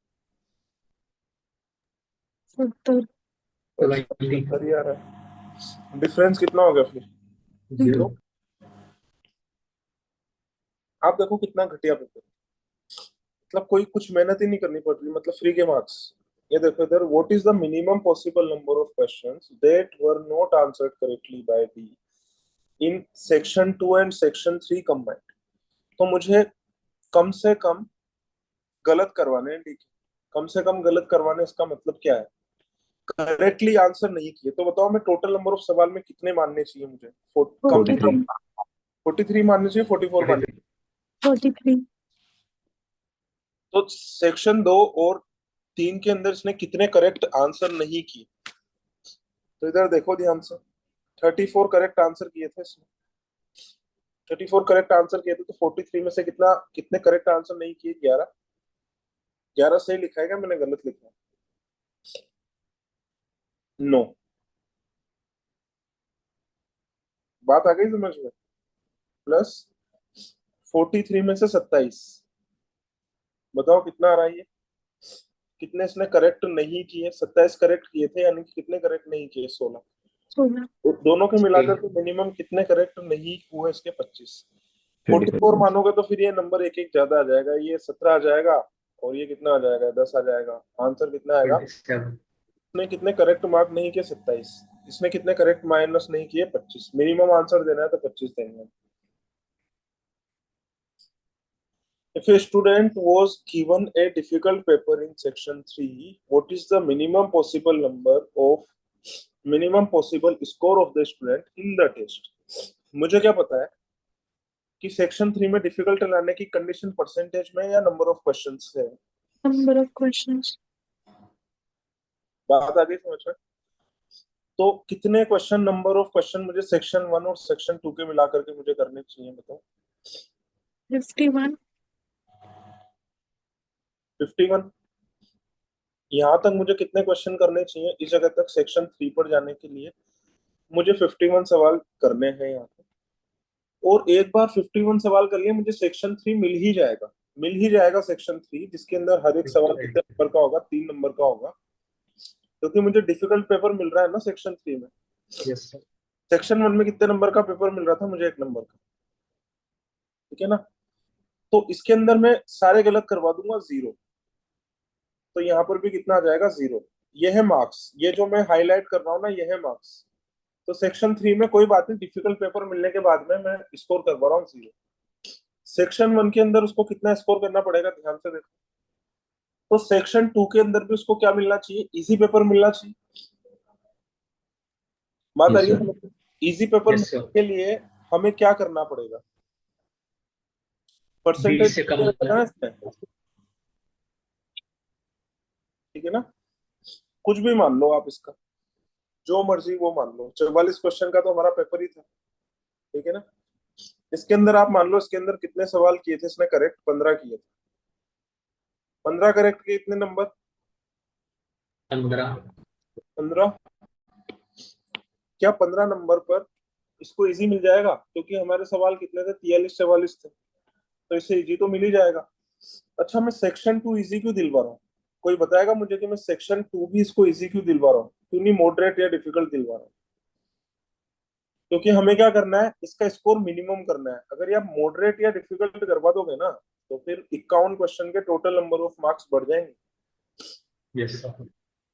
70. 70 ही आ रहा है। डिफरेंस कितना हो गया फिर? 0. आप देखो कितना घटिया पेपर, मतलब कोई कुछ मेहनत ही नहीं करनी पड़ रही, मतलब फ्री के मार्क्स। ये देखो इधर, what is the minimum possible number of questions that were not answered correctly by B in section 2 and section 3 combined. तो मुझे कम से कम गलत करवाने हैं, ठीक है। कम से कम गलत करवाने, इसका मतलब क्या है? करेक्टली आंसर नहीं किए। तो बताओ मैं टोटल नंबर ऑफ सवाल में कितने मानने चाहिए मुझे? कम से कम 43. 43 मानने चाहिए, 44 मानने चाहिए? 43. तो सेक्शन 2 और 3 के अंदर इसने कितने करेक्ट आंसर नहीं किए? तो इधर देखो ध्यान से, 34 करेक्ट आंसर किए थे इसने। 34 करेक्ट आंसर किए थे, तो 43 में से कितना, कितने करेक्ट आंसर नहीं किए? 11। 11 सही लिखा है क्या मैंने, गलत लिखा है? नो। बात आ गई समझ में? प्लस 43 में से 27, बताओ कितना आ रहा है ये? कितने इसने करेक्ट नहीं किए? 27 करेक्ट किए थे, यानी कि कितने करेक्ट नहीं किए? 16। 16. तो दोनों के मिलाकर तो मिनिमम कितने करेक्ट नहीं हुए इसके? 25। 44 मानोगे तो फिर ये नंबर एक एक ज्यादा आ जाएगा, ये 17 आ जाएगा, और ये कितना आ जाएगा? 10 आ जाएगा। आंसर कितना आएगा? 27. इसने कितने करेक्ट मार्क नहीं किए? 27। इसने कितने करेक्ट माइनस नहीं किए? 25। मिनिमम आंसर देना है तो 25 देंगे। If a student was given a difficult paper in section 3, what is the minimum possible score of the student in the test? मुझे क्या पता है कि सेक्शन 3 में डिफिकल्ट लाने की कंडीशन परसेंटेज में या नंबर ऑफ क्वेश्चंस है? Number of questions. बात आ गई समझ में? तो कितने क्वेश्चन, नंबर ऑफ क्वेश्चन मुझे सेक्शन 1 और सेक्शन 2 के मिलाकर के मुझे करने चाहिए बताओ? 51. 51। यहाँ तक मुझे कितने क्वेश्चन करने चाहिए? इस जगह तक सेक्शन 3 पर जाने के लिए मुझे 51 सवाल करने हैं यहाँ पे। और एक बार 51 सवाल कर लिए, मुझे सेक्शन 3 मिल ही जाएगा। मिल ही जाएगा सेक्शन 3, जिसके अंदर हर एक सवाल कितने नंबर का होगा? 3 नंबर का होगा, क्योंकि मुझे डिफिकल्ट पेपर मिल रहा है ना सेक्शन 3 में। Yes, sir. सेक्शन 1 में कितने नंबर का पेपर मिल रहा था मुझे? 1 नंबर का। ठीक है ना। तो इसके अंदर मैं सारे गलत करवा दूंगा, 0। तो यहाँ पर भी कितना आ जाएगा? 0। ये है मार्क्स, ये जो मैं हाईलाइट कर रहा हूँ ना, ये है मार्क्स। तो सेक्शन 3 में कोई बात नहीं, डिफिकल्ट पेपर मिलने के बाद में मैं स्कोर करवा रहा हूँ 0। सेक्शन 1 के अंदर उसको कितना स्कोर करना पड़ेगा? ध्यान से देखो। तो सेक्शन 2 के अंदर भी उसको क्या मिलना चाहिए? इजी पेपर मिलना चाहिए। बात आ रही है? Easy paper Yes, sir. के लिए हमें क्या करना पड़ेगा? 20 से कम परसेंटेज ठीक है ना, कुछ भी मान लो आप इसका, जो मर्जी वो मान लो। 44 क्वेश्चन का तो हमारा पेपर ही था, ठीक है ना। इसके अंदर आप मान लो, इसके अंदर कितने सवाल किए थे इसने करेक्ट? 15 किए थे। 15 करेक्ट के इतने नंबर? 15। 15। क्या 15 नंबर पर इसको इजी मिल जाएगा? क्योंकि हमारे सवाल कितने थे? 43 44 थे, तो इससे इजी तो मिल ही जाएगा। अच्छा, मैं सेक्शन 2 इजी क्यों दिलवा रहा हूँ? कोई बताएगा मुझे कि मैं सेक्शन 2 भी इसको इजी क्यों दिलवा रहा हूँ, क्यों नहीं मॉडरेट या डिफिकल्ट दिलवा रहा हूँ? क्योंकि हमें क्या करना है, इसका स्कोर मिनिमम करना है। अगर ये आप मॉडरेट या डिफिकल्ट करवा दोगे ना, तो फिर 51 क्वेश्चन के टोटल नंबर ऑफ मार्क्स बढ़ जाएंगे। Yes sir.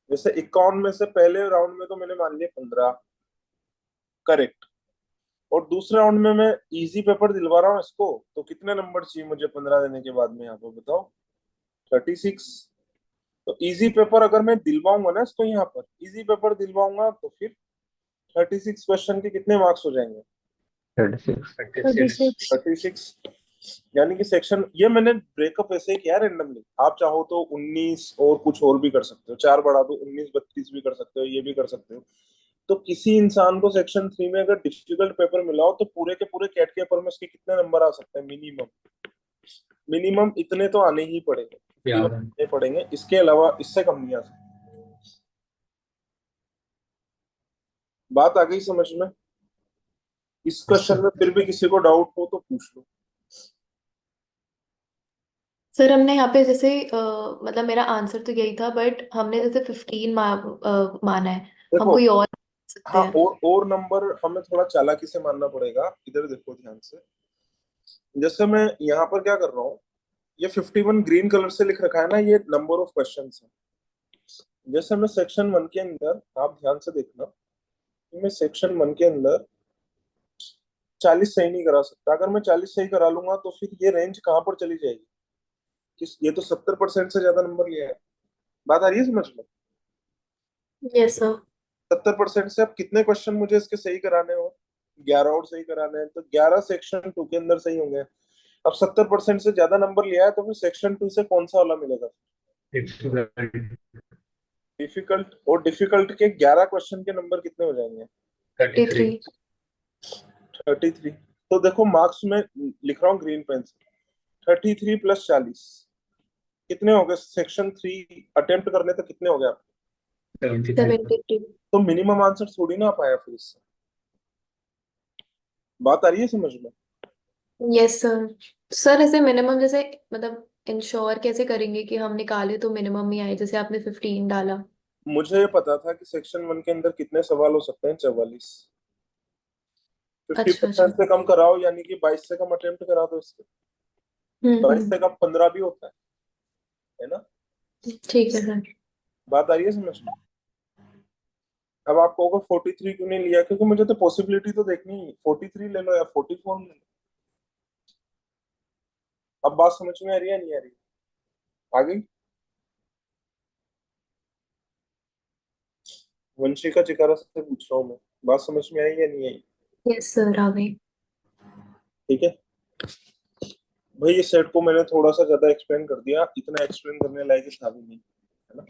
जैसे 51 में से पहले राउंड में तो मैंने मान लिया 15 करेक्ट, और दूसरे राउंड में मैं इजी पेपर दिलवा रहा हूँ इसको, तो कितने नंबर चाहिए मुझे 15 देने के बाद में? यहाँ पे बताओ, 36। तो इजी पेपर अगर मैं दिलवाऊंगा ना इसको, यहाँ पर इजी पेपर दिलवाऊंगा, तो फिर 36 क्वेश्चन के कितने मार्क्स हो जाएंगे? 36। 36। 36. 36। यानी कि सेक्शन, ये मैंने ब्रेकअप ऐसे ही किया रैंडमली। आप चाहो तो 19 और कुछ और भी कर सकते हो, 4 बढ़ा दो, 19 32 भी कर सकते हो, ये भी कर सकते हो। तो किसी इंसान को सेक्शन 3 में अगर डिफिकल्ट पेपर मिला हो, तो पूरे के पूरे कैट के पेपर में उसके कितने नंबर आ सकते हैं? मिनिमम मिनिमम इतने तो आने ही पड़ेंगे, 51 याद है। आने पड़ेंगे, इसके अलावा इससे कम नहीं आ सकते। बात आ गई समझ में? इस क्वेश्चन में फिर भी किसी को डाउट हो तो पूछ लो। सर हमने यहाँ पे जैसे मतलब मेरा आंसर तो यही था, बट हमने जैसे 15 माना है, हम देखो, कोई और सकते हाँ, हैं। और नंबर हमें थोड़ा चालाकी से मानना पड़ेगा। इधर देखो ध्यान से, जैसे मैं यहाँ पर क्या कर रहा हूँ, ये 51 ग्रीन कलर से लिख रखा है ना, ये नंबर ऑफ क्वेश्चन है। जैसे मैं सेक्शन 1 के अंदर, आप ध्यान से देखना कि मैं सेक्शन 1 के अंदर 40 सही नहीं करा सकता। अगर मैं 40 सही करा लूंगा तो फिर ये रेंज कहाँ पर चली जाएगी? ये तो 70% से ज्यादा नंबर लिया है। बात आ रही है समझ में? Yes sir. 70% से अब कितने क्वेश्चन मुझे इसके सही कराने हो? 11 और सही कराने हैं, तो 11 सेक्शन 2 के अंदर सही होंगे। अब 70% से ज्यादा नंबर लिया है, तो फिर सेक्शन 2 से कौन सा वाला मिलेगा? डिफिकल्ट। और डिफिकल्ट के 11 क्वेश्चन के नंबर कितने हो जाएंगे? 33। 33। तो देखो मार्क्स में लिख रहा हूँ ग्रीन पेन से, 33 प्लस 40 कितने हो गए? सेक्शन 3 अटेम्प्ट करने तक कितने हो गए आप? 73। तो मिनिमम आंसर थोड़ी ना आ पाया फिर इससे। बात आ रही है समझ में? Yes sir. सर ऐसे मिनिमम जैसे मतलब इंश्योर कैसे करेंगे कि हम निकाले तो मिनिमम ही आए, जैसे आपने 15 डाला। मुझे पता था कि सेक्शन 1 के अंदर कितने सवाल हो सकते हैं, 44। अच्छा अच्छा। 50% से कम कराओ, यानी कि 22 से कम अटेम्प्ट करा दो इसके। 22 हम्म। से कम 15 भी होता है ना? ठीक है सर। बात आ रही है समझ में? अब आप कहोगे 43 क्यों नहीं लिया? क्योंकि मुझे तो पॉसिबिलिटी तो देखनी है, 43 ले लो या 44 ले लो। अब बात समझ में आ रही है नहीं आ रही? आ गई? वंशिका चिकारा से पूछ रहा हूँ मैं, बात समझ में आई या नहीं आई? यस सर आ गई। ठीक है भाई, इस सेट को मैंने थोड़ा सा ज्यादा एक्सप्लेन कर दिया, इतना एक्सप्लेन करने लायक था भी नहीं, है ना?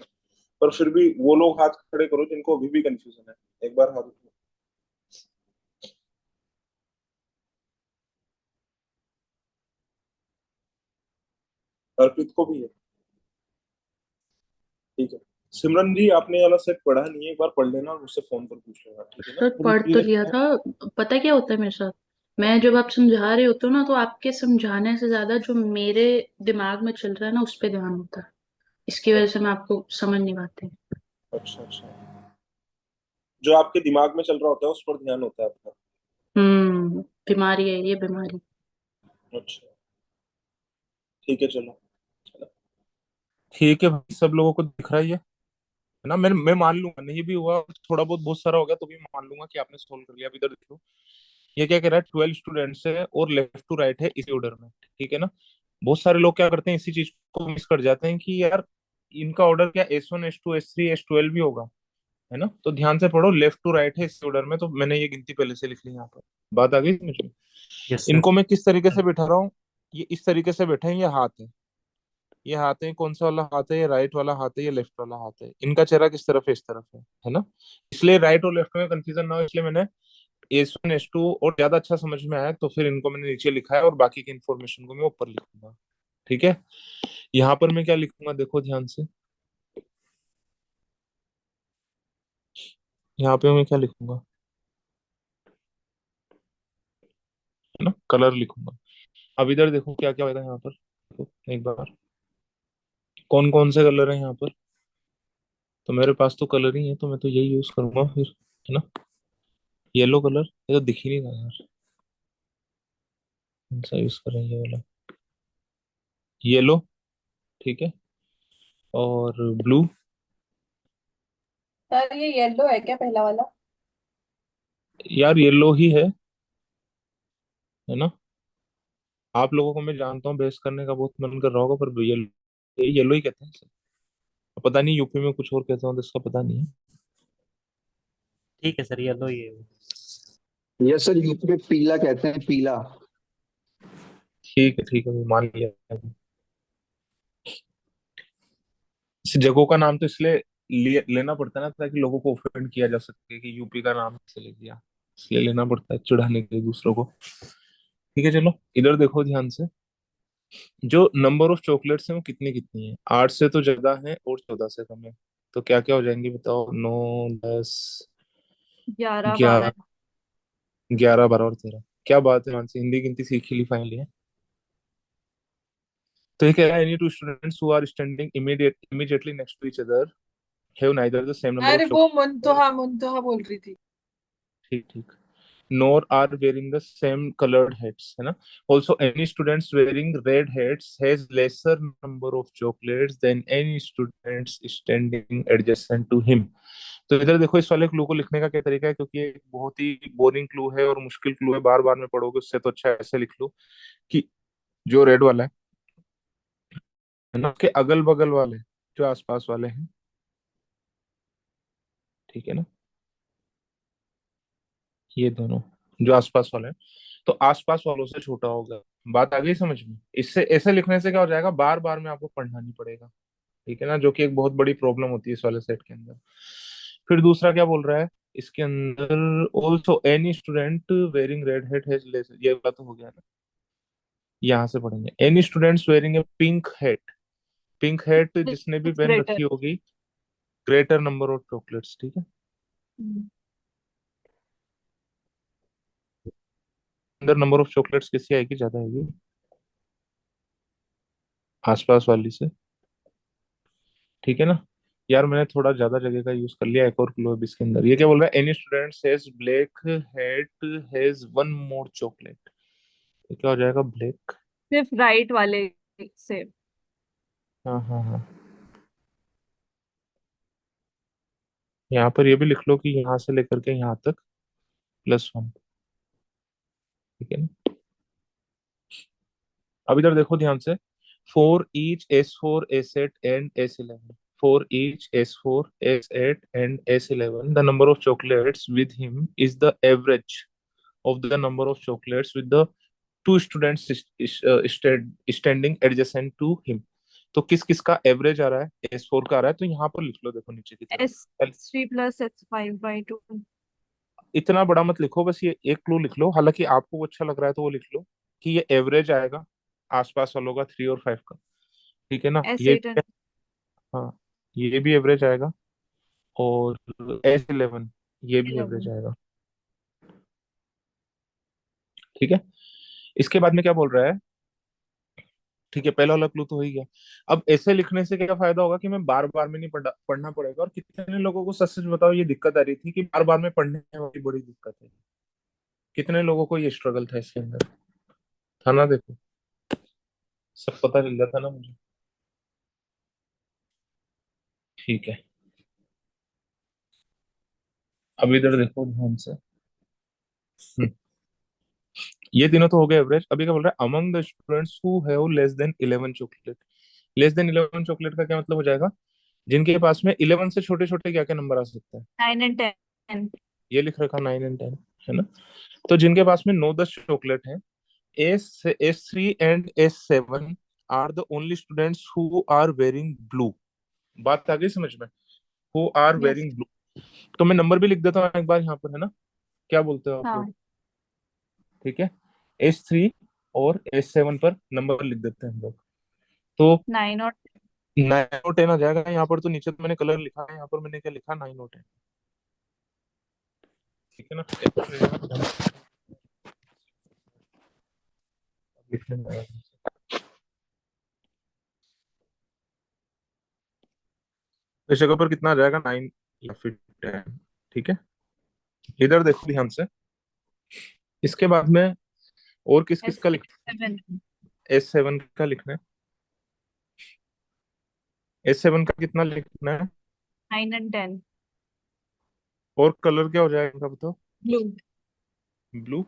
पर फिर भी वो लोग हाथ खड़े करो जिनको अभी भी कंफ्यूजन है, एक बार हाथ उठाओ। अर्पित को भी है? ठीक है। सिमरन जी, आपने ये वाला सेट पढ़ा नहीं है, एक बार पढ़ लेना और मुझसे फोन पर पूछ लेना, ठीक है ना? सर मुझे पढ़ तो clear लिया है। था। पता क्या होता है मेरे साथ, मैं जब आप समझा रहे होते हो ना, तो आपके समझाने से ज्यादा जो मेरे दिमाग में चल रहा है ना, उस पर ध्यान होता है। इसकी वजह से मैं आपको समझ नहीं पाती। अच्छा अच्छा, जो आपके दिमाग में चल रहा होता है उस पर ध्यान होता है आपका। बीमारी है ये, बीमारी। अच्छा, ठीक है, चलो। ठीक है भाई, सब लोगों को दिख रहा है ये, है ना? मैं मान लूंगा, नहीं भी हुआ थोड़ा बहुत, बहुत सारा हो गया तो भी मान लूंगा कि आपने सोल्व कर लिया। अब इधर देखो, ये क्या कह रहा है, 12 स्टूडेंट्स है और लेफ्ट टू राइट है इसी ऑर्डर में, ठीक है ना? बहुत सारे लोग क्या करते हैं, इसी चीज को मिस कर जाते हैं कि यार इनका ऑर्डर क्या S1 S2 S3 S12 भी होगा, है ना? तो ध्यान से पढ़ो, लेफ्ट टू राइट है इसी ऑर्डर में, तो मैंने ये गिनती पहले से लिख ली यहाँ पर। बात आ गई मुझे? Yes sir. इनको मैं किस तरीके से बैठा रहा हूँ, ये इस तरीके से बैठे हैं, ये हाथ है, ये हाथ है, कौन सा वाला हाथ है? ये राइट वाला हाथ है, ये लेफ्ट वाला हाथ है। इनका चेहरा किस तरफ है? इस तरफ है ना? इसलिए राइट और लेफ्ट में कंफ्यूजन ना हो, इसलिए मैंने S1 S2 और ज्यादा अच्छा समझ में आया तो फिर इनको मैंने नीचे लिखा है और बाकी की इन्फॉर्मेशन को मैं ऊपर लिखूंगा। ठीक है, यहाँ पर मैं क्या लिखूंगा देखो ध्यान से, यहाँ पे मैं क्या लिखूंगा, है ना, कलर लिखूंगा। अब इधर देखो क्या क्या होगा यहाँ पर, देखो एक बार, कौन कौन से कलर है यहाँ पर? तो मेरे पास तो कलर ही है, तो मैं तो यही यूज करूंगा फिर, है ना। येलो कलर, ये तो दिख ही नहीं रहा यार, कौन सा यूज करें? ये वाला येलो, ठीक है, और ब्लू। सर ये येलो है क्या पहला वाला? यार येलो ही है ना। आप लोगों को मैं जानता हूँ, बहस करने का बहुत मन कर रहा होगा, पर येलो, येलो ही कहते हैं इसे। पता नहीं यूपी में कुछ और कहते हो तो इसका पता नहीं है। ठीक है सर, येलो ही है वो। यस सर, यूपी में पीला कहते हैं, पीला। ठीक है, वो मान लिया। इस जगहों का नाम तो इसलिए लेना पड़ता है ना, ताकि लोगों को ऑफेंड किया जा सके कि यूपी का नाम कैसे ले दिया, इसलिए लेना पड़ता है चिढ़ाने के लिए दूसरों को। ठीक है, चलो इधर देखो ध्यान से, जो नंबर ऑफ चॉकलेट्स हैं वो कितनी कितनी है? 8 से तो ज्यादा है और 14 से कम है, तो क्या क्या हो जाएंगे बताओ? 9, 10, 11 11, 12। 11, 12 और 13। क्या बात है मानसी, हिंदी गिनती सीख ली फाइनली है। तो ये कह रहा है any two students who are standing immediately next to each other have neither the same number of अरे वो चॉकलेट्स। मुंतहा मुंतहा बोल रही थी। ठीक ठीक, nor are wearing the same colored hats, है ना। Also, any students wearing red hats has lesser number of chocolates than any students standing adjacent to him। तो इधर देखो, इस वाले क्लू को लिखने का क्या तरीका है, क्योंकि ये एक बहुत ही बोरिंग क्लू है और मुश्किल क्लू है, बार बार में पढ़ोगे उससे तो अच्छा ऐसे लिख लो कि जो रेड वाला है ना, उसके अगल बगल वाले, जो आसपास वाले हैं, ठीक है ना, ये दोनों जो आसपास वाले हैं, तो आसपास वालों से छोटा होगा। बात आ गई समझ में? इससे ऐसे लिखने से क्या हो जाएगा, बार बार में आपको पढ़ना नहीं पड़ेगा। ठीक है ना, जो कि एक बहुत बड़ी प्रॉब्लम होती है इस वाले सेट के अंदर। फिर दूसरा क्या बोल रहा है इसके अंदर? Also any student wearing red hate has less, ये बात तो हो गया ना, यहाँ से पढ़ेंगे। एनी स्टूडेंट्स वेयरिंग ए पिंक हेट, पिंक हेट जिसने भी पहन ग्रेटर। रखी होगी, ग्रेटर नंबर ऑफ चॉकलेट्स, ठीक है। अंदर नंबर ऑफ चॉकलेट्स किसकी आएगी, ज्यादा आएगी? आसपास वाली से, ठीक है ना। यार मैंने थोड़ा ज्यादा जगह का यूज कर लिया, एक और क्लू इसके अंदर। ये क्या बोल रहा है? Any student has black hate has one more chocolate, ये क्या हो जाएगा? ब्लैक। सिर्फ राइट वाले से। हाँ हाँ हाँ, यहाँ पर ये भी लिख लो कि यहाँ से लेकर के यहाँ तक +1, ठीक है ना। अब इधर देखो ध्यान से, for each S4 S8 and S11, for each S4 S8 and S11 the number of chocolates with him is the average of the number of chocolates with the two students standing adjacent to him। तो किस किस का average आ रहा है? S4 का आ रहा है, तो यहाँ पर लिख लो, देखो नीचे की तरफ। S3 + S5/2। इतना बड़ा मत लिखो, बस ये एक क्लू लिख लो, हालांकि आपको वो अच्छा लग रहा है तो वो लिख लो कि ये एवरेज आएगा आसपास वालों का 3 और 5 का, ठीक है ना। ये S8 भी, हाँ, ये भी एवरेज आएगा, और S11 ये भी एवरेज 11। आएगा, ठीक है। इसके बाद में क्या बोल रहा है? ठीक है, पहला वाला क्लू तो हो ही गया। अब ऐसे लिखने से क्या फायदा होगा कि मैं बार बार में नहीं पढ़ना पड़ेगा। और कितने लोगों को, सच सच बताओ, ये दिक्कत आ रही थी कि बार बार में पढ़ने वाली बड़ी दिक्कत है? कितने लोगों को ये स्ट्रगल था इसके अंदर, था ना? देखो, सब पता चल जाता ना मुझे। ठीक है, अब इधर देखो ध्यान से। हम्म, ये तीनों तो हो गए एवरेज। अभी क्या बोल रहा है? Among the students who have less than 11 chocolate. Less than 11 chocolate का क्या मतलब हो जाएगा? जिनके पास में 11 से छोटे छोटे क्या क्या नंबर आ सकते हैं? 9 and 10। ये लिख रखा 9 और 10, है ना। तो जिनके पास में 9-10 चॉकलेट हैं, S3 and S7 are the only students who are wearing blue. बात आ गई समझ में? Who are yes. Wearing blue. तो मैं नंबर भी लिख देता हूँ एक बार यहाँ पर, है ना? क्या बोलते हो आप हाँ। लोग? ठीक है, S3 और S7 पर नंबर लिख देते हैं हम लोग। तो 9 और 9 और 10 आ जाएगा यहाँ पर। तो नीचे तो मैंने कलर लिखा है, यहाँ पर मैंने क्या लिखा, 9 और 10। ठीक है ना? लिखने में आया। इस जगह पर कितना आ जाएगा, 9 या फिर 10। ठीक है, इधर देखो ध्यान से। इसके बाद में और किस किस का लिख, 7। S7 का लिखना है। S7 का कितना लिखना है? 9 एंड 10। और कलर क्या हो जाएगा इनका बताओ? ब्लू। ब्लू।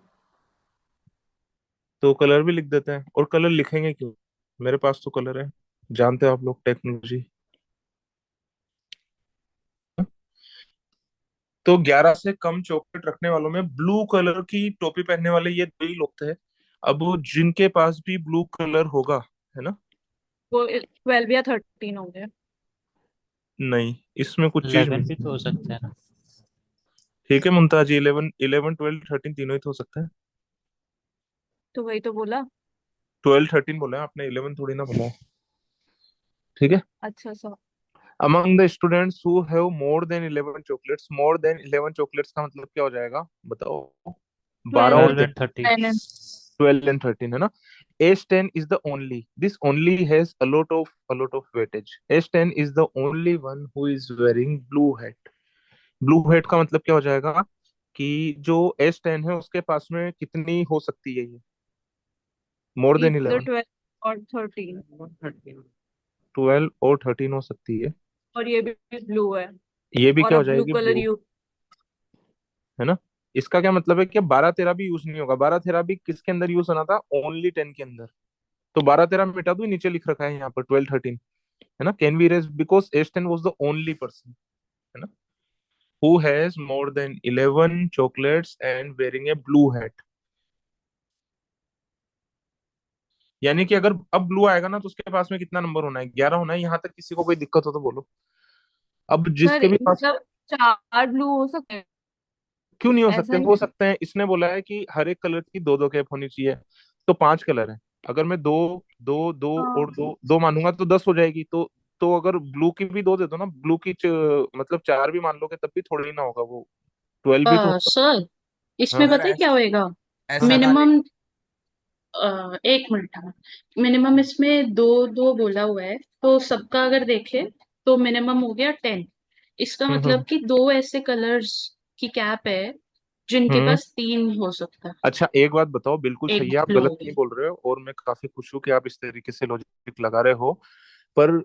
तो कलर भी लिख देते हैं। और कलर लिखेंगे क्यों? मेरे पास तो कलर है, जानते हो आप लोग टेक्नोलॉजी। तो 11 से कम चॉकलेट रखने वालों में ब्लू कलर की टोपी पहनने वाले ये दो ही लोग थे। अब जिनके पास भी ब्लू कलर होगा, है ना? वो 12 या 13 होंगे। नहीं, इसमें कुछ चीज 11 मिस। भी तो हो सकता है ना। ठीक है मुमताज जी, 11 11 12 13 तीनों ही तो हो सकते हैं। तो वही तो बोला। 12 13 बोला है आपने, 11 थोड़ी ना बोला है। ठीक है। अच्छा sir. Among the students who have more than 11 chocolates, more than 11 chocolates का मतलब क्या हो जाएगा बताओ? 12 और 12 12 एंड 13। 10। 12 एंड 13, है ना? S10 is the only, this only has a lot of weightage. S10 is the only one who is wearing blue hat. Blue head का मतलब क्या हो जाएगा कि जो S10 है उसके पास में कितनी हो सकती है ये? मोर देन इधर 11। 12 और 13। 12 और 13 हो सकती है। और ये भी ब्लू है। ये भी और क्या हो अब ब्लू जाएगी, कलर ब्लू, यू। है ना? इसका क्या मतलब है कि 12 13 भी यूज नहीं होगा। 12 13 भी किसके अंदर यूज होना था? ओनली 10 के अंदर। तो 12 13 मिटा दो, नीचे लिख रखा है यहाँ पर 12 13, है ना? Can we raise because S10 was the only person, है ना, who has more than 11 chocolates and wearing a blue hat। यानी कि अगर अब ब्लू आएगा ना तो उसके पास में कितना नंबर होना है? 11 होना है। यहाँ तक किसी को कोई दिक्कत हो तो बोलो। अब सर जिसके भी पास, मतलब 4 ब्लू हो सकते हैं। क्यों नहीं हो सकते? ऐसा हो नहीं। सकते हैं। इसने बोला है कि हर एक कलर की दो दो कैप होनी चाहिए। तो 5 कलर है। अगर मैं दो दो दो हाँ। और दो दो मानूंगा तो 10 हो जाएगी। तो अगर ब्लू की भी दो दे दो ना, ब्लू की मतलब 4 भी मान लोगे तब भी थोड़ी ना होगा वो, 12 भी तो होगा। सर इसमें हाँ पता है क्या होएगा? ऐसा हाँ। कहा मिनिमम 1 मिनट, मिनिमम इसमें दो दो बोला हुआ है, तो सबका अगर देखे तो मिनिमम हो गया 10। इसका हम्म। मतलब कि दो ऐसे कलर्स की कैप है जिनके हम्म। पास 3 हो सकता है। अच्छा एक बात बताओ, बिल्कुल एक सही है, आप ब्लू गलत हो नहीं गई। बोल रहे हो और मैं काफी खुश हूँ कि आप इस तरीके से लॉजिक लगा रहे हो। पर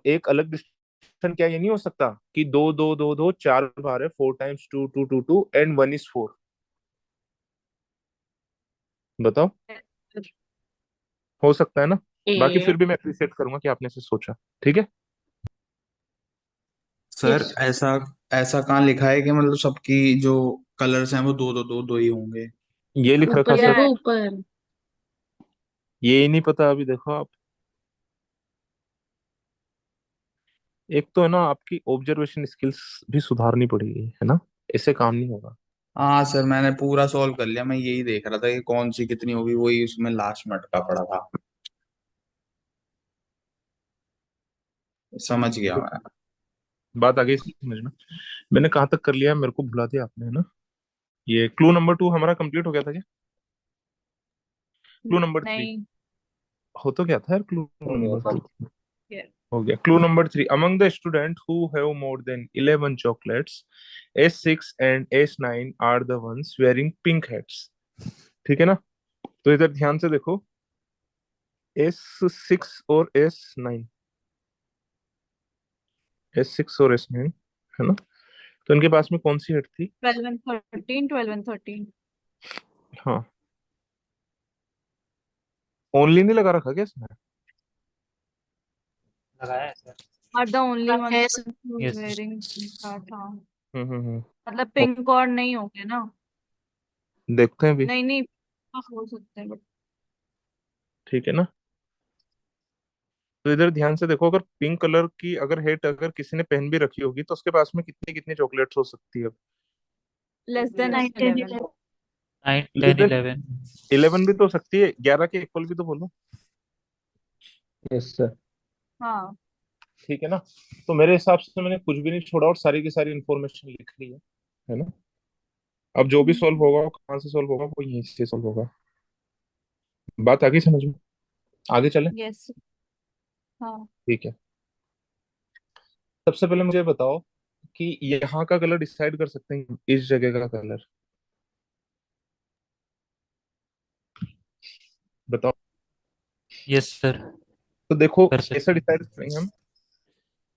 एक अलग डिस्कशन क्या ये नहीं हो सकता कि दो दो दो दो 4 बार है, 4 times 2 2 2 2 एंड 1 is 4? बताओ, हो सकता है ना? बाकी ए फिर भी मैं अप्रिशिएट करूंगा कि आपने इसे सोचा। ठीक है। Sir, yes. ऐसा ऐसा कहाँ लिखा है कि मतलब सबकी जो कलर्स हैं वो दो दो दो दो ही होंगे? ये लिख रखा ऊपर क्या सर, है? देखो ऊपर। ये ही नहीं पता अभी देखो आप। एक तो है ना, आपकी ऑब्जर्वेशन स्किल्स भी सुधारनी पड़ेगी, है ना? इससे काम नहीं होगा। हाँ सर, मैंने पूरा सॉल्व कर लिया। मैं यही देख रहा था कि कौन सी कितनी होगी, वही उसमें लास्ट में अटका पड़ा था। समझ गया मैं। बात आ गई समझ में? मैंने कहाँ तक कर लिया है, मेरे को भुला दिया आपने, है ना? ये क्लू नंबर 2 हमारा कंप्लीट हो गया था क्या? क्लू नंबर 3 नहीं। हो तो क्या था यार? क्लू नंबर 2 ये- हो गया। Clue number 3, among the student who have more than 11 chocolates, S6 and S9 are the ones wearing pink hats. ठीक है ना? तो इधर ध्यान से देखो, S6 और S9, S6 और S9, है ना? तो इनके पास में कौन सी हेड थी? 12 एंड 13। 12 एंड 13। हाँ, ओनली नहीं लगा रखा क्या इसमें? लगाया है sir. Are the only one yes. Yes sir. Wearing. था। हम्म। मतलब पिंक और नहीं होंगे ना? देखते हैं भी। नहीं नहीं, हो सकते हैं बट। ठीक है ना? तो इधर ध्यान से देखो, अगर पिंक कलर की अगर हेट अगर किसी ने पहन भी रखी होगी तो उसके पास में कितनी कितनी चॉकलेट्स हो सकती है? Less than 9, 10, 11। 11. 9, 10, इधर 11। 11 भी तो हो सकती है, 11 के इक्वल भी तो बोलो। Yes sir. हाँ ठीक है ना? तो मेरे हिसाब से मैंने कुछ भी नहीं छोड़ा और सारी की सारी इन्फॉर्मेशन लिख ली है ना? अब जो भी सॉल्व होगा वो कहाँ से सॉल्व होगा, वो यहीं से सॉल्व होगा। बात आगे समझ में? आगे चले? यस हाँ। ठीक है। सबसे पहले मुझे बताओ कि यहाँ का कलर डिसाइड कर सकते हैं, इस जगह का कलर बताओ। यस सर, तो देखो कर कैसे सकते हैं। डिसाइड करेंगे हम?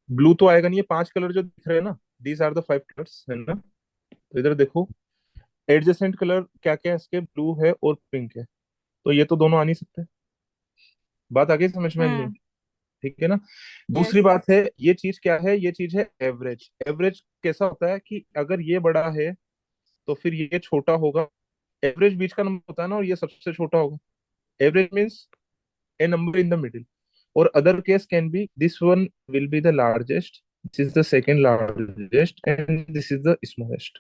ब्लू तो आएगा नहीं, ये 5 कलर जो दिख रहे हैं ना, दीज आर द 5 कलर्स, है ना? तो इधर देखो एडजेसेंट कलर क्या क्या है इसके, ब्लू है और पिंक है, तो ये तो दोनों आ नहीं सकते। बात आगे समझ में नहीं? हम्म। ठीक है ना? दूसरी यस। बात है, ये चीज क्या है? ये चीज है एवरेज। एवरेज कैसा होता है कि अगर ये बड़ा है तो फिर ये छोटा होगा। एवरेज बीच का नंबर होता है ना, और ये सबसे छोटा होगा। Average means a number in the middle. और other case can be this one will be the largest, this is the second largest and this is the smallest.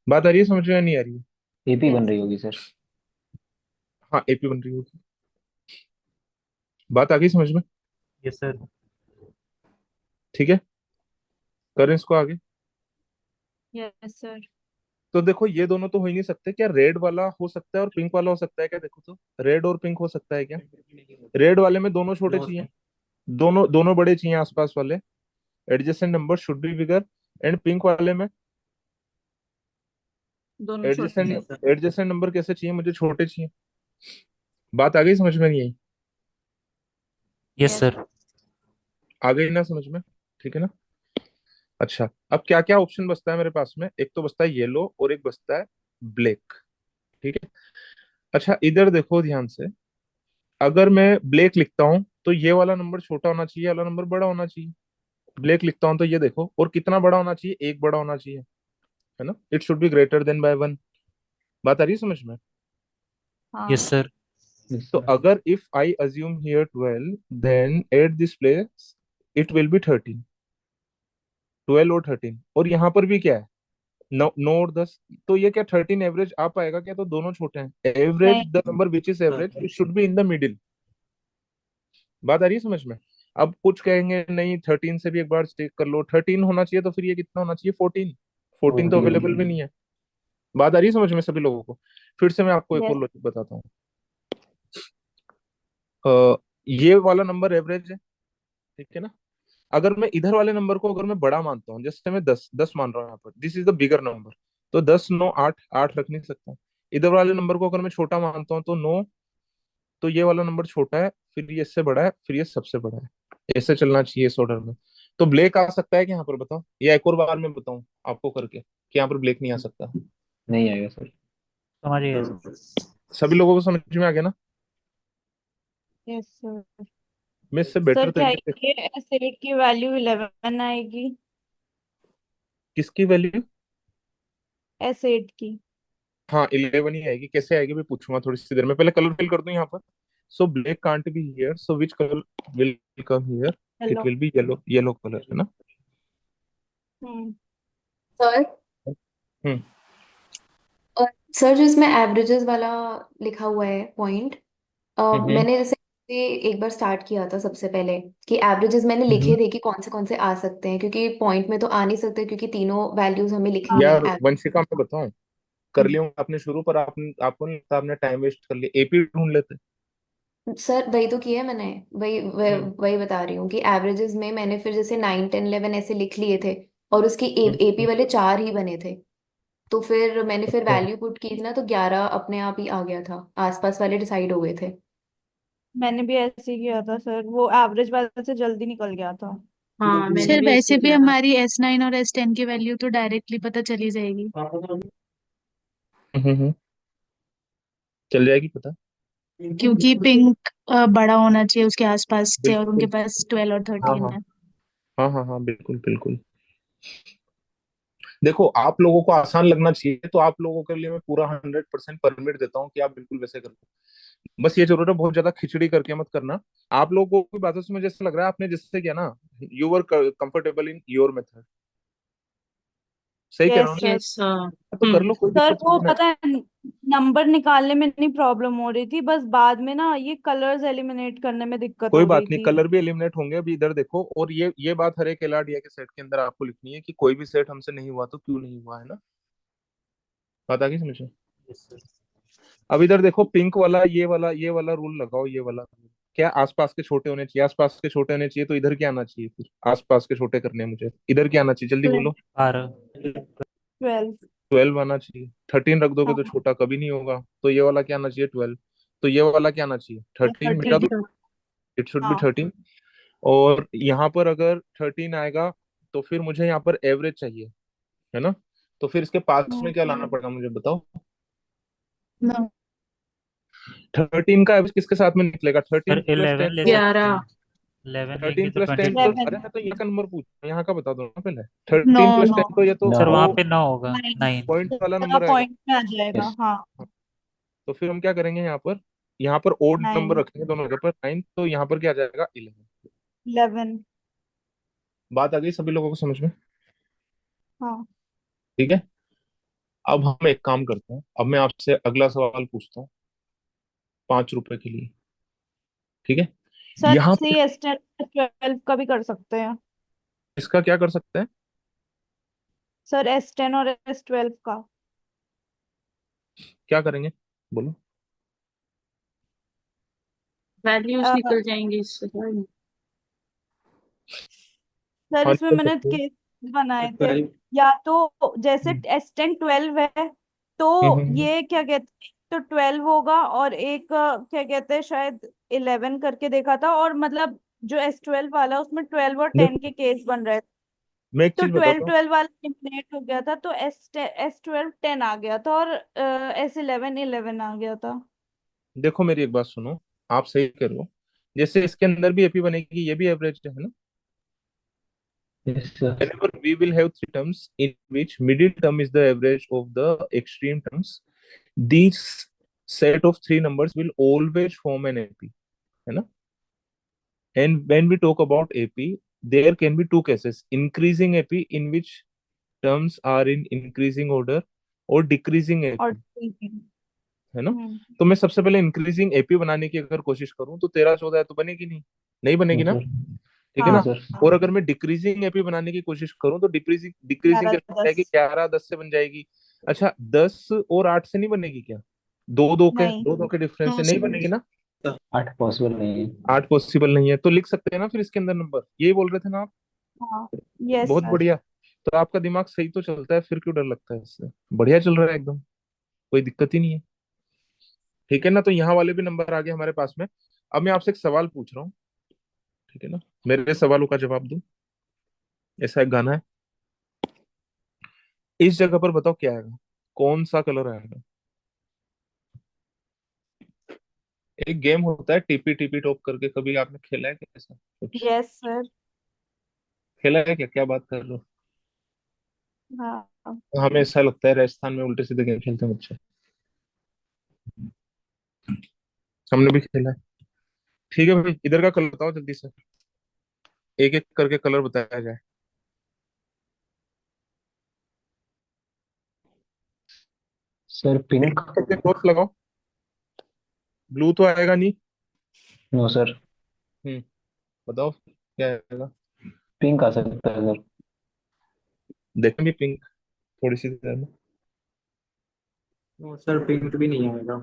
बात आ रही है समझ में या नहीं आ रही है? एपी बन यस। रही होगी सर। हाँ, एपी बन रही होगी। बात आ गई समझ में? Yes sir. ठीक है, करें इसको आगे। Yes sir. तो देखो ये दोनों तो हो ही नहीं सकते। क्या रेड वाला हो सकता है और पिंक वाला हो सकता है क्या? देखो तो, रेड और पिंक हो सकता है क्या? रेड वाले में दोनों छोटे चाहिए, दोनों दोनों बड़े चाहिए आसपास वाले, adjacent number should be bigger. And pink वाले में दोनों छोटे। एडजेसेंट एडजेसेंट नंबर कैसे चाहिए? मुझे छोटे चाहिए। बात आ गई समझ में? नहीं आई? Yes yes. सर। आ गई ना समझ में? ठीक है ना? अच्छा, अब क्या क्या ऑप्शन बचता है मेरे पास में? एक तो बचता है येलो और एक बचता है ब्लैक। ठीक है। अच्छा इधर देखो ध्यान से, अगर मैं ब्लैक लिखता हूँ तो ये वाला नंबर छोटा होना चाहिए, ये वाला नंबर बड़ा होना चाहिए। ब्लैक लिखता हूँ तो ये देखो, और कितना बड़ा होना चाहिए? एक बड़ा होना चाहिए, है ना? It should be greater than by 1। बात आ रही है समझ में? हाँ। Yes sir. यस तो सर। अगर if I assume here 12 then at this place it will be 13। 12 और 13, और यहाँ पर भी क्या है? 9 और 10। तो ये क्या 13 एवरेज आ पाएगा क्या? तो दोनों छोटे हैं। एवरेज, द नहीं। Number which is average it should be in the middle. बात आ रही है समझ में? अब कुछ कहेंगे नहीं 13 से भी एक बार चेक कर लो, 13 होना चाहिए, तो फिर ये कितना होना चाहिए? 14। 14 तो 14। अवेलेबल भी नहीं है। बात आ रही है समझ में सभी लोगों को? फिर से मैं आपको एक और यस। लॉजिक बताता हूँ। ये वाला नंबर एवरेज है, ठीक है ना? अगर मैं इधर वाले नंबर को अगर मैं बड़ा मानता हूँ, जैसे मैं 10 10 मान रहा हूँ यहाँ पर, this is the bigger number, तो 10 9 8 8 रख नहीं सकता। इधर वाले नंबर को अगर मैं छोटा मानता हूँ तो 9, तो ये वाला नंबर छोटा है, फिर ये इससे बड़ा है, फिर ये सबसे बड़ा है। ऐसे चलना चाहिए इस ऑर्डर में। तो ब्लैक आ सकता है कि यहाँ पर? बताओ, या एक और बार मैं बताऊं आपको करके कि यहाँ पर ब्लैक नहीं आ सकता? नहीं आएगा सर। समझ गए सर। सभी लोगों को समझ में आ गया ना? Yes sir. मैं इससे सर बेटर क्या तरीके से, ये एसिड की वैल्यू 11 आएगी? किसकी वैल्यू? एसिड की। हाँ 11 ही आएगी। कैसे आएगी भी पूछूंगा थोड़ी सी देर में, पहले कलर फिल कर दूं यहाँ पर। So black can't be here, so which colour will come here? It hello. Will be yellow. Yellow colour, है ना? हम्म। सर, हम्म। और सर जो इसमें एवरेजेस वाला लिखा हुआ है पॉइंट, हम्म। मैंने जैसे एक बार स्टार्ट किया था सबसे पहले कि एवरेजेस मैंने लिखे हम्म। थे कि कौन से आ सकते हैं, क्योंकि पॉइंट में तो आ नहीं सकते क्योंकि तीनों वैल्यूज हमें लिखनी है यार वंशिका मैं बताऊं, कर लिया आपने शुरू, पर आपने, आपको नहीं लगता आपने टाइम वेस्ट कर लिया? एपी ढूंढ लेते। सर वही तो किया है मैंने, हम्म। वही बता रही हूँ कि एवरेजेस में मैंने फिर जैसे 9 10 11 ऐसे लिख लिए थे, और उसकी एपी हम्म। वाले 4 ही बने थे। तो फिर मैंने फिर अच्छा। वैल्यू पुट की थी ना, तो 11 अपने आप ही आ गया था, आसपास वाले डिसाइड हो गए थे। मैंने भी ऐसे ही किया था सर, वो एवरेज वाले से जल्दी निकल गया था। हाँ मैंने सर भी ऐसे वैसे भी किया था। हमारी S9 और S10 की वैल्यू तो डायरेक्टली पता चली जाएगी, हम्म। चल जाएगी पता। क्योंकि पिंक बड़ा होना चाहिए उसके आसपास से, और उनके बिल्कुल। पास 12 और हाँ 13 हाँ है। हाँ हाँ हाँ, बिल्कुल बिल्कुल। देखो आप लोगों को आसान लगना चाहिए, तो आप लोगों के लिए मैं पूरा 100% परमिट देता हूँ कि आप बिल्कुल वैसे करो। बस ये जरूर है, बहुत ज्यादा खिचड़ी करके मत करना। आप लोगों की बातों से मुझे ऐसा लग रहा है आपने जिससे किया ना, you were comfortable in your method. सही कह रहा हूँ यस सर। यस हाँ। ना? तो कर लो, कोई सर दिक्कत वो नहीं है। पता है नंबर निकालने में नहीं प्रॉब्लम हो रही थी, बस बाद में ना ये कलर्स एलिमिनेट करने में दिक्कत कोई हो बात रही नहीं, थी। कलर भी एलिमिनेट होंगे। अभी इधर देखो, और ये बात हर एक एलआरडीआई के सेट के अंदर आपको लिखनी है कि कोई भी सेट हमसे नहीं हुआ तो क्यों नहीं हुआ, है ना? बात आ गई समझ में? Yes sir. अब इधर देखो, पिंक वाला, ये वाला रूल लगाओ, ये वाला। क्या आसपास के छोटे होने चाहिए? आसपास के छोटे होने चाहिए तो इधर क्या आना चाहिए फिर? आसपास के छोटे करने हैं मुझे, इधर क्या आना चाहिए? जल्दी बोलो। 12। 12। 12 आना चाहिए। 13 रख दोगे तो हाँ छोटा कभी नहीं होगा, तो ये वाला क्या आना चाहिए? 12। तो ये वाला क्या आना चाहिए? 13 मिटा दो। 13। इट शुड बी हाँ 13। और यहाँ पर अगर 13 आएगा तो फिर मुझे यहाँ पर एवरेज चाहिए, है ना? तो फिर इसके पास में क्या लाना पड़ेगा मुझे बताओ? No. 13 का एवरेज किसके साथ में निकलेगा? सर 13 प्लस 11 10 ले तो सकते 11। हैं। 11 13 लेंगे तो प्लस 10 तो, 22। अरे 11। मैं तो ये का नंबर पूछ रहा हूँ, यहाँ का बता दो ना पहले। No, 13 plus no. 10 तो ये तो नो सर वो वहां नो। पे 9 होगा। 9। 9। पॉइंट वाला नंबर आएगा। पॉइंट में आ जाएगा यस। हाँ। हाँ, तो फिर हम क्या करेंगे यहाँ पर? यहाँ पर ओड 9। नंबर रखेंगे दोनों जगह पर 9, तो यहाँ पर क्या आ जाएगा? 11। 11। बात आ गई सभी लोगों को समझ में? हाँ ठीक है। अब हम एक काम करते हैं, अब मैं आपसे अगला सवाल पूछता हूँ, 5 रुपए के लिए। ठीक है। सर यहाँ सी पर एस 10 12 का भी कर सकते हैं। इसका क्या कर सकते हैं? सर S10 और S12 का। क्या करेंगे? बोलो। वैल्यूज अ, निकल जाएंगी इससे। सर हाँ इसमें निकल मैंने सकते हो। केस बनाए थे। बताइए। या तो जैसे हम्म S10 12 है तो हम्म, हम्म। ये क्या कहते हैं, तो 12 होगा और एक क्या कहते हैं शायद 11 करके देखा था, और मतलब जो S12 वाला उसमें 12 और 10 देखो के केस बन रहे थे। मैं एक तो चीज 12 बताता हूँ। 12 वाला एलिमिनेट हो गया था, तो S12 10 आ गया था और S11 11 आ गया था। देखो मेरी एक बात सुनो, आप सही कह रहे हो। जैसे इसके अंदर भी एपी बनेगी, ये भी एवरेज है ना? Yes sir. Whenever we will have three terms in which middle term is the average of the extreme terms, these set of three numbers will always form an AP, है ना? And when we talk about AP, there can be two cases: increasing AP, in which terms are in increasing order, or decreasing और AP, ठीक है। है ना? हम्म। तो मैं सबसे पहले इंक्रीजिंग एपी बनाने की अगर कोशिश करूं तो 13 14 है तो बनेगी नहीं, नहीं बनेगी नो ना? सर। ठीक है नो ना? हाँ सर। और अगर मैं डिक्रीजिंग एपी बनाने की कोशिश करूं तो डिक्रीजिंग डिक्रीजिंग 11 कैसे बन जाएगी? 10। 11 10 से बन जाएगी। अच्छा, 10 और 8 से नहीं बनेगी क्या? दो दो के नहीं। दो दो के डिफरेंस से No, नहीं sir. बनेगी ना? 8 पॉसिबल नहीं है। 8 पॉसिबल नहीं है, तो लिख सकते हैं ना फिर इसके अंदर नंबर? यही बोल रहे थे ना आप? हाँ यस बहुत सर। बढ़िया। तो आपका दिमाग सही तो चलता है, फिर क्यों डर लगता है इससे? बढ़िया चल रहा है एकदम, कोई दिक्कत ही नहीं है। ठीक है ना? तो यहाँ वाले भी नंबर आ गए हमारे पास में। अब मैं आपसे एक सवाल पूछ रहा हूँ, ठीक है ना? मेरे सवालों का जवाब दो। ऐसा एक गाना है, इस जगह पर बताओ क्या आएगा, कौन सा कलर आएगा? एक गेम होता है टीपी टीपी टॉप करके, कभी आपने खेला है क्या ऐसा कुछ? Yes sir. खेला है क्या? क्या बात कर रहे हो? हाँ हमें ऐसा लगता है राजस्थान में उल्टे सीधे गेम खेलते हैं बच्चे। हमने भी खेला है। ठीक है भाई, इधर का कलर बताओ जल्दी से, एक एक करके कलर बताया जाए। Sir pink. करके क्रॉस लगाओ। ब्लू तो आएगा नहीं। No sir. हम्म बताओ क्या आएगा? पिंक आ सकता है सर। देखें भी पिंक थोड़ी सी देर में। नो सर पिंक भी नहीं आएगा।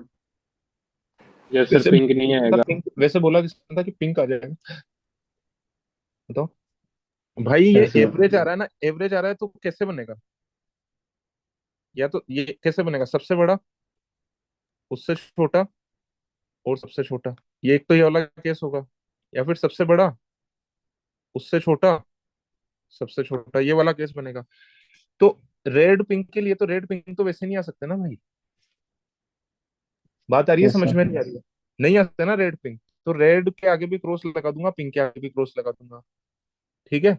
यस सर वैसे पिंक नहीं आएगा। पिंक, वैसे बोला किसने था कि पिंक आ जाएगा? बताओ भाई, ये ऐसे एवरेज आ रहा है ना, एवरेज आ रहा है तो कैसे बनेगा? या तो ये कैसे बनेगा? सबसे बड़ा, उससे छोटा, और सबसे छोटा। ये एक तो ये वाला केस होगा, या फिर सबसे बड़ा, उससे छोटा, सबसे छोटा, ये वाला केस बनेगा। तो रेड पिंक के लिए तो रेड पिंक तो वैसे नहीं आ सकते ना भाई। बात आ रही है यस समझ सर। में? नहीं आ रही है? नहीं आ सकते ना रेड पिंक। तो रेड के आगे भी क्रॉस लगा दूंगा, पिंक के आगे भी क्रॉस लगा दूंगा। ठीक है।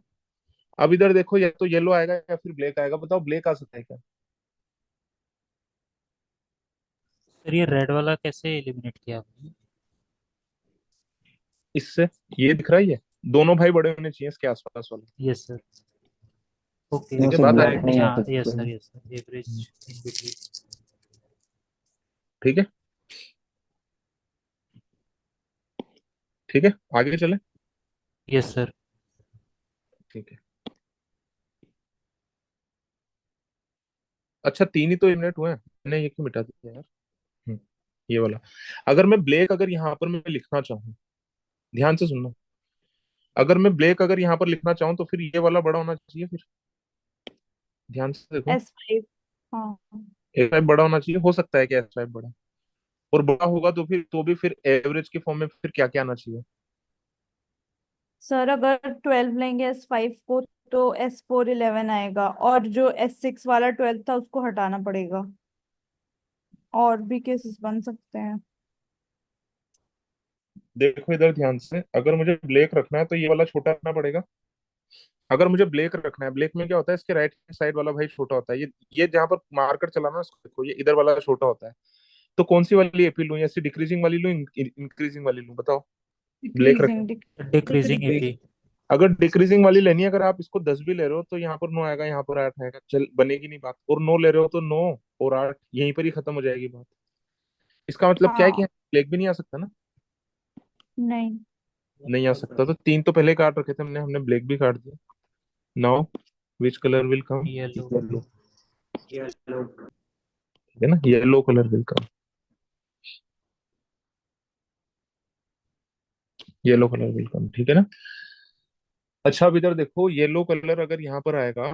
अब इधर देखो, या तो येलो आएगा या फिर ब्लैक आएगा, बताओ ब्लैक आ सकता है क्या सर ये रेड वाला कैसे एलिमिनेट किया आपने? इससे? ये दिख रहा है, ये दोनों भाई बड़े होने चाहिए इसके आसपास वाले। Yes sir. ओके। नो ठीक है, सर, बात आ रही ब्लैक है? नहीं आ हाँ यस सकता सर, है। Yes sir, average in between. ठीक है, ठीक है, आगे चले। Yes sir. ठीक है, अच्छा तीन ही तो एलिमिनेट हुए हैं, मैंने ये क्यों मिटा दिया यार। हम्म, ये वाला। अगर मैं ब्लैक अगर यहाँ पर मैं लिखना चाहूँ, ध्यान से सुनना, अगर मैं ब्लैक अगर यहाँ पर लिखना चाहूँ तो फिर ये वाला बड़ा होना चाहिए फिर। ध्यान से देखो, S5। हाँ एस फाइव बड़ा होना चाहिए, हो सकता है कि एस फाइव बड़ा, और बड़ा होगा तो फिर तो भी फिर एवरेज के फॉर्म में फिर क्या क्या आना चाहिए। सर, अगर 12 लेंगे S5 को तो S4 11 आएगा, और जो S6 वाला 12 था उसको हटाना पड़ेगा। और भी केसेस बन सकते हैं। देखो इधर ध्यान से, अगर मुझे ब्लैक रखना है तो ये वाला छोटा रखना पड़ेगा। अगर मुझे ब्लैक रखना है, ब्लैक में क्या होता है, इसके राइट साइड वाला भाई छोटा होता है, ये जहां पर मार्कर चलाना है, इसको देखो, ये इधर वाला छोटा होता है। तो कौन सी वाली एपी लूं, ऐसी डिक्रीजिंग वाली लूं, इंक्रीजिंग वाली लूं, बताओ। ब्लैक रखना, डिक्रीजिंग। Decreasing AP. अगर डिक्रीजिंग वाली लेनी है, अगर आप इसको 10 भी ले रहे हो तो यहाँ पर 9 आएगा, यहाँ पर 8 आएगा, चल बनेगी नहीं बात। और 9 ले रहे हो तो 9 और 8 यहीं पर ही खत्म हो जाएगी बात। इसका मतलब क्या है कि हाँ। ब्लैक भी नहीं आ सकता ना। नहीं। नहीं आ सकता, तो तीन तो पहले काट रखे थे हमने हमने ब्लैक भी काट दिया। Now which colour will come? Yellow. Yellow. है ना, yellow colour will come, yellow colour will come, ठीक है ना। अच्छा अब इधर देखो, येलो कलर अगर यहाँ पर आएगा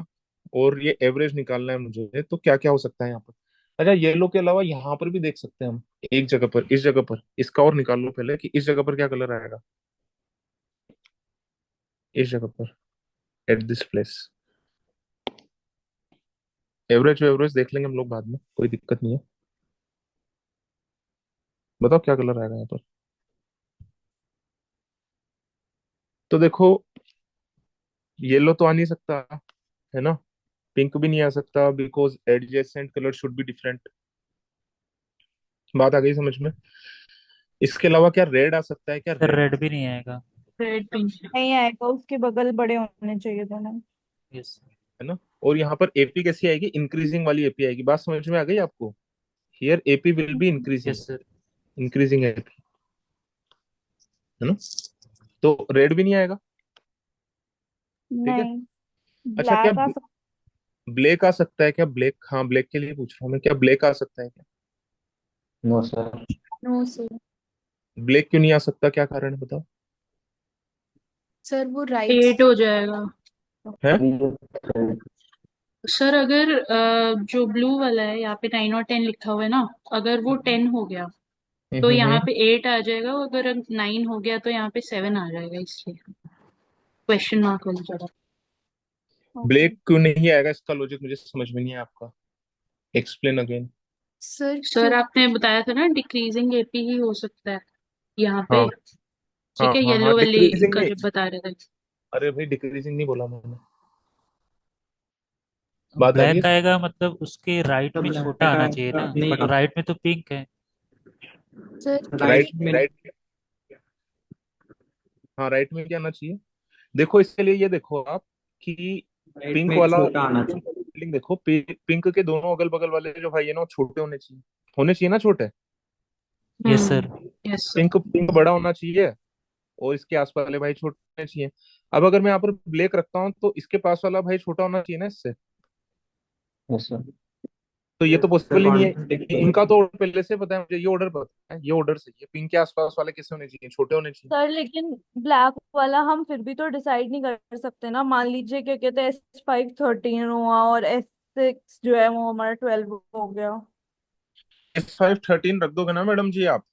और ये एवरेज निकालना है मुझे, तो क्या क्या हो सकता है यहाँ पर। अच्छा येलो के अलावा यहाँ पर भी देख सकते हैं हम, एक जगह पर, इस जगह पर, इसका और निकाल लो पहले कि इस जगह पर क्या कलर आएगा, इस जगह पर, eight this place. Average average देख लेंगे हम लोग बाद में, कोई दिक्कत नहीं है। बताओ क्या कलर आएगा यहाँ पर। तो देखो, येलो तो आ नहीं सकता, है ना। पिंक भी नहीं आ सकता, because adjacent colour should be different. बात आ गई समझ में। इसके अलावा क्या रेड आ सकता है क्या, सर रेड? रेड भी नहीं आएगा। Red pink. नहीं आएगा, उसके बगल बड़े होने चाहिए दोनों। यस। है ना। और यहाँ पर एपी कैसी आएगी, इंक्रीजिंग वाली एपी आएगी, बात समझ में आ गई आपको। Here AP will be increasing, yes sir. Increasing AP, है ना। तो रेड भी नहीं आएगा, ठीक है। नहीं। अच्छा क्या ब्लैक आ सकता। ब्लैक आ सकता है क्या, ब्लैक, हाँ ब्लैक के लिए पूछ रहा हूँ मैं, क्या ब्लैक आ सकता है क्या? No sir. No sir. Black क्यों नहीं आ सकता, क्या कारण है बताओ। सर वो राइट। 8 हो जाएगा। है। सर अगर जो ब्लू वाला है यहाँ पे 9 और 10 लिखा हुआ है ना, अगर वो 10 हो गया तो यहाँ पे 8 आ जाएगा, और अगर 9 हो गया तो यहाँ पे 7 आ जाएगा, इसलिए क्वेश्चन मार्क वाली जगह। ओके। ब्लैक क्यों नहीं आएगा, इसका लॉजिक मुझे समझ में नहीं है आपका, एक्सप्लेन अगेन। सर सर क्यों? आपने बताया था ना डिक्रीजिंग एपी ही हो सकता है यहाँ पे। हाँ हाँ ठीक है, हाँ हाँ, येलो वाली डिक्रीजिंग का नहीं, जब बता रहे थे। अरे भाई डिक्रीजिंग नहीं बोला मैंने, बात आ रही ब्लैक है। आएगा मतलब उसके राइट में छोटा आना चाहिए ना, नहीं, बट राइट में तो पिंक है। सर राइट, राइट में राइट, हाँ राइट में क्या आना चाहिए। देखो इसके लिए ये देखो आप कि राइट पिंक में वाला छोटा आना चाहिए। बिल्डिंग देखो, पिंक के दोनों अगल बगल वाले जो भाई है ना, वो छोटे होने चाहिए ना, छोटे। Yes sir. Yes sir. Pink pink बड़ा होना चाहिए और इसके आसपास वाले भाई छोटे होने चाहिए। अब अगर मैं यहाँ पर ब्लैक रखता हूँ तो इसके पास वाला भाई छोटा होना चाहिए ना इससे। Yes sir. तो ये तो सर पॉसिबल ही नहीं है। इनका कॉन्ट्रडिक्ट। तो order पहले से पता है मुझे, ये ऑर्डर पता है, ये ऑर्डर सही है। पिंक के आसपास वाले कैसे होने चाहिए, छोटे होने चाहिए। सर लेकिन ब्लैक वाला हम फिर भी तो डिसाइड नहीं कर सकते ना। मान लीजिए क्या कहते हैं, S5 13 हुआ और S6 जो है वो हमारा 12 हो गया। S5 13 रख दोगे ना मैडम जी आप,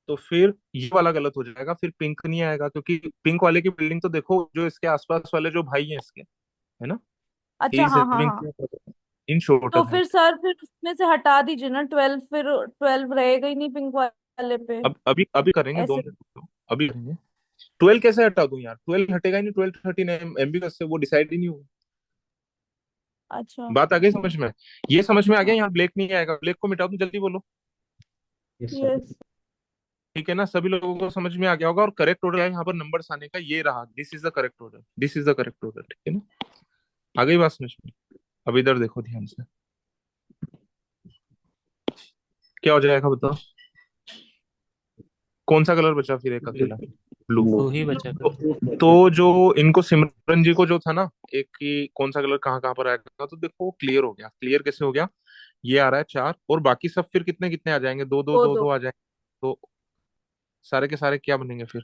तो फिर ये वाला गलत हो जाएगा, फिर पिंक नहीं आएगा, क्योंकि पिंक वाले की बिल्डिंग तो देखो, जो इसके आसपास वाले जो भाई हैं इसके, है ना, ही अच्छा, इज हाँ हाँ हैविंग हाँ। इन तो शॉर्टर है। फिर सर फिर उसमें से हटा दीजिए ना 12, फिर 12 रहेगा ही नहीं पिंक वाले पे। अब अभी अभी करेंगे, दो ऐसे। मिनट रुको, अभी करेंगे। 12 कैसे हटा दूं यार, 12 हटेगा ही नहीं, 12 13 एमबी का से वो डिसाइड ही नहीं होगा। अच्छा। बात आ गई समझ में? ये समझ में आ गया, यहाँ ब्लैक नहीं आएगा, ब्लैक को मिटा दूं, जल्दी बोलो। Yes sir. यस। ठीक है ना, सभी लोगों को समझ में आ गया होगा। और करेक्ट ऑर्डर है यहाँ पर नंबर्स आने का, ये रहा, this is the correct order, this is the correct order. ठीक है ना, आ गई बात समझ में? अब इधर देखो ध्यान से, क्या हो जाएगा बताओ? कौन सा कलर बचा फिर एक अकेला? ब्लू। ब्लू ही बचा तो, कर। तो जो इनको सिमरन जी को जो था ना एक की कौन सा कलर कहाँ कहाँ पर आएगा, तो देखो क्लियर हो गया। क्लियर कैसे हो गया? ये आ रहा है 4, और बाकी सब फिर कितने कितने आ जाएंगे? दो दो दो दो दो। दो आ जाएंगे। तो सारे के सारे क्या बनेंगे फिर?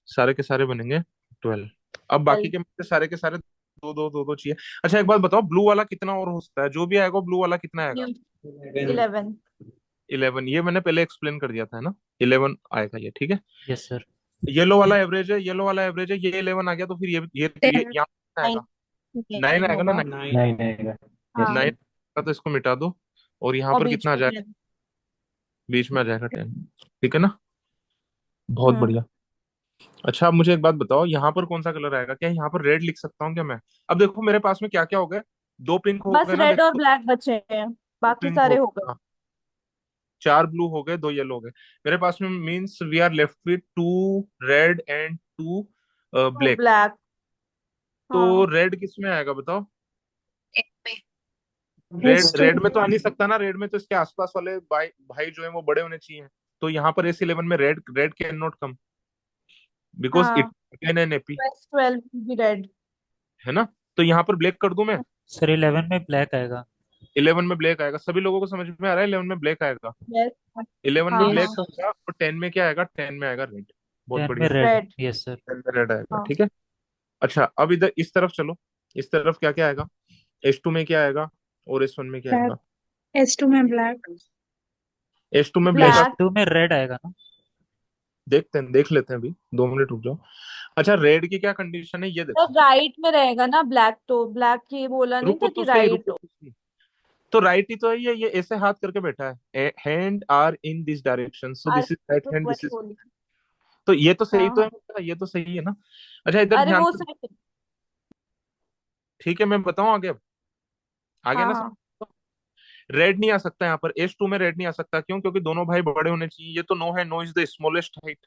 सारे के सारे बनेंगे 12। अब बाकी 12। के में से सारे के सारे दो दो दो दो चाहिए। अच्छा एक बात बताओ, ब्लू वाला कितना और हो सकता है? जो भी आएगा ब्लू वाला कितना आएगा? 11। 11। ये मैंने पहले एक्सप्लेन कर दिया था, है ना? 11 आएगा ये, ठीक है। Yes sir. येलो वाला एवरेज है, येलो वाला एवरेज है, ये 11 आ गया, तो फिर ये 10। यहाँ कितना 9 आएगा? 9 आएगा ना? 9। 9। नहीं नहीं। यस हाँ। सर। 9 का तो इसको मिटा दो, और यहाँ और पर बीच कितना आ में जाएगा? 10। बीच में आ जाएगा 10। ठीक है ना, बहुत हम्म। बढ़िया। अच्छा अब मुझे एक बात बताओ, यहाँ पर कौन सा कलर आएगा? क्या यहाँ पर रेड लिख सकता हूँ क्या मैं? अब देखो मेरे पास में क्या क्या हो गए, 2 पिंक हो बस गए ना रेड और देखो, ब्लैक बचे हैं, 2 बाकी पिंक सारे हो हो गए, गए। हाँ, 4 ब्लू हो गए, 2 येलो हो गए। मेरे पास में means we are left with 2 red and 2 two black. Black. तो हाँ। रेड किस में आएगा बताओ? Red S2। रेड में तो आ नहीं सकता ना, रेड में तो इसके आसपास वाले भाई भाई जो है वो बड़े होने चाहिए। तो यहाँ पर S11 में red red can not come, because it हाँ। कैन एन एपी, बस 12 भी रेड। है ना? तो यहाँ पर ब्लैक कर दूं मैं? सर 11 में ब्लैक आएगा। 11 में ब्लैक आएगा, सभी लोगों को समझ में आ रहा है? 11 में ब्लैक आएगा, यस। 11 में हाँ ब्लैक हाँ। यस। आएगा, और 10 में क्या आएगा? 10 में आएगा रेड। बहुत 10 में बढ़िया, रेड। रेड। Yes sir. 10 में रेड आएगा, हाँ। ठीक है। अच्छा अब इधर इस तरफ चलो, इस तरफ क्या क्या आएगा? S2 में क्या आएगा, और S1 में क्या ब्लैक। आएगा? S2 में ब्लैक। S2 में ब्लैक। ब्लैक। S2 में रेड आएगा ना। देखते हैं, देख लेते हैं, अभी 2 मिनट रुक जाओ। अच्छा रेड की क्या कंडीशन है ये तो देखो। राइट में रहेगा ना ब्लैक, तो ब्लैक ये बोला नहीं रुको था तो कि सही, राइट रुको हो। तो सही। तो राइट ही तो है, ये ऐसे हाथ करके बैठा है, hand are in this direction, so अरे दिस इज राइट तो हैंड, दिस वही इज। बोली। तो ये तो सही हाँ तो हाँ। है, ये तो सही है ना? अच्छा इधर अरे ध्यान वो से, सही है। ठीक है मैं बताऊं आगे? अब आगे हाँ ना हाँ। रेड नहीं आ सकता यहाँ पर, S2 में रेड नहीं आ सकता, क्यों? क्योंकि दोनों भाई बड़े होने चाहिए। ये तो नो है, नो is the smallest height,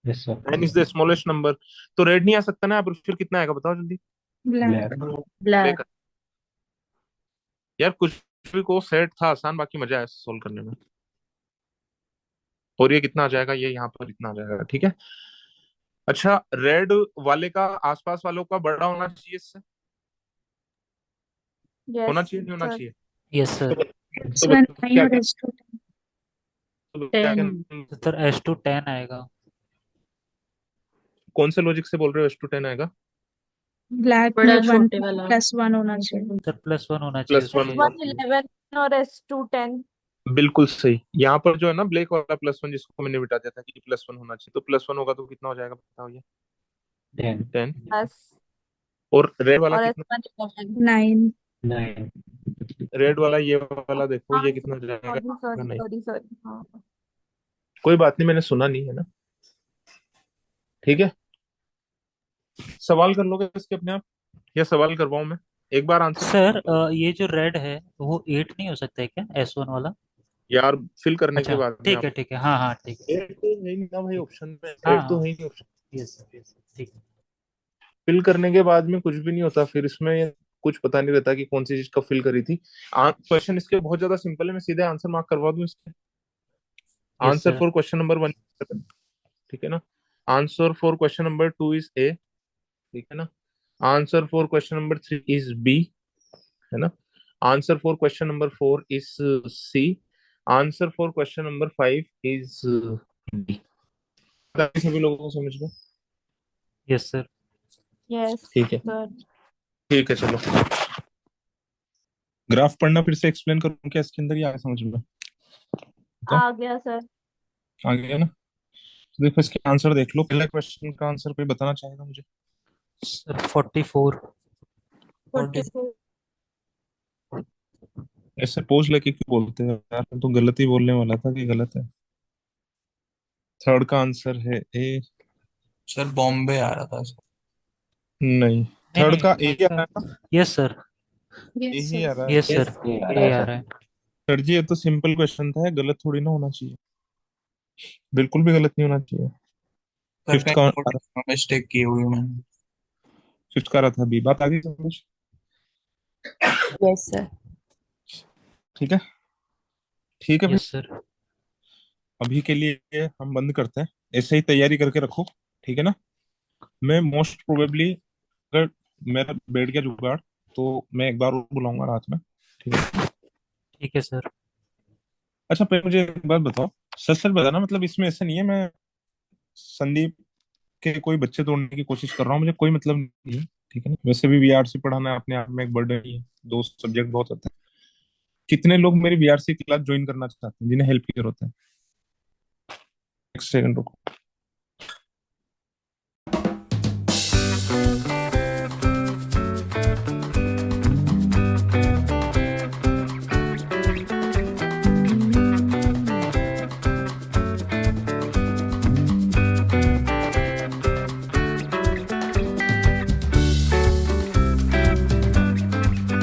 yes sir. 9 is the smallest number. तो रेड नहीं आ सकता ना यहाँ पर, फिर कितना आएगा बताओ जल्दी? ब्लैक। ब्लैक। ब्लैक। ब्लैक। यार कुछ भी को सेट था आसान, बाकी मजा आया सोल्व करने में। और ये कितना आ जाएगा? ये यहाँ पर इतना आ जाएगा, ठीक है। अच्छा रेड वाले का आसपास वालों का बड़ा होना चाहिए इससे, यस होना चाहिए नहीं होना सर। चाहिए? यस तो, सर। तो S1 बताओ 9 क्या और क्या, S2 तो क्या 10। क्या, तो सर S2 10 आएगा। कौन से लॉजिक से बोल रहे हो S2 10 आएगा? ब्लैक में बड़ा 1 छोटे वाला। +1 होना चाहिए। सर +1 होना चाहिए प्लस उसके वन लिए। होना S1 चाहिए, 11 और S2 10। बिल्कुल सही। यहाँ पर जो है ना ब्लैक वाला +1, जिसको मैंने मिटा दिया था कि +1 होना चाहिए, तो +1 होगा तो कितना हो जाएगा बताओ ये? 10। 10। बस। और रेड वाला और कितना? S1 11। 9। 9। रेड वाला ये वाला देखो, हाँ ये कितना हो जाएगा? सॉरी सॉरी नहीं, सॉरी सॉरी, हाँ। कोई बात नहीं, मैंने सुना नहीं है ना, ठीक है। सवाल कर लोगे इसके अपने आप, या सवाल करवाऊं मैं? एक बार आंसर, सर ये जो रेड है वो 8 नहीं हो सकता है क्या, S1 वाला? यार फिल करने के अच्छा बाद में ठीक आप, है ठीक है, हाँ हाँ ठीक है। 8 तो है ही ना भाई ठीक। ऑप्शन में, हाँ 8 तो हाँ। है ही नहीं option. Yes sir yes sir ठीक है। फिल करने के बाद में कुछ भी नहीं होता फिर इसमें, कुछ पता नहीं रहता कि कौन सी चीज कब फिल करी थी। क्वेश्चन इसके बहुत ज्यादा सिंपल है, मैं सीधे आंसर मार्क करवा दूं इसके। Yes answer sir. For question number 1, ठीक है ना। Answer for question number 2 is A, ठीक है ना। Answer for question number 3 is B, है ना। Answer for question number 4 is C। Answer for question number 5 is D। सभी लोगों को समझ में? Yes sir. यस ठीक है, सर। ठीक है चलो। ग्राफ पढ़ना फिर से एक्सप्लेन करूं क्या इसके अंदर, या आया समझ में? बताओ, आ गया सर। आ गया ना? तो देखो इसके आंसर देख लो, पहले क्वेश्चन का आंसर कोई बताना चाहेगा मुझे? सर 44। 44। ऐसे पोज लेके क्यों बोलते हो यार, मैं तो गलत ही बोलने वाला था कि गलत है। थर्ड का आंसर है ए। सर बॉम्बे आ रहा था सर। नहीं, नहीं थर्ड का नहीं ए ही आ रहा है ना? Yes sir. ए यस ही आ सर। रहा है। यस यस सर, ये आ ए रहा आ है रहा है। सर जी ये तो सिंपल क्वेश्चन था, गलत थोड़ी ना होना चाहिए, बिल्कुल भी गलत नहीं होना चाहिए। सर फिफ्थ का कहीं मिस्टेक की हुई मैंने। फिफ्थ का रहा था बी। बात आ गई समझ? Yes sir. ठीक है, ठीक है भाई, यस सर। अभी के लिए हम बंद करते हैं। ऐसे ही तैयारी करके रखो, ठीक है ना? मैं मोस्ट प्रोबेबली, अगर मेरा बैठ गया जुगाड़, तो मैं एक बार और बुलाऊंगा रात में, ठीक है? ठीक है सर। अच्छा पहले मुझे एक बात बताओ, सच सच बताना, मतलब इसमें ऐसा नहीं है मैं संदीप के कोई बच्चे तोड़ने की कोशिश कर रहा हूँ, मुझे कोई मतलब नहीं है, ठीक है ना? वैसे भी बीआरसी पढ़ाना अपने आप में एक बर्डन ही है, दो सब्जेक्ट बहुत होते हैं। कितने लोग मेरी बीआरसी क्लास ज्वाइन करना चाहते हैं जिन्हें हेल्प की जरूरत है? एक सेकंड रुको।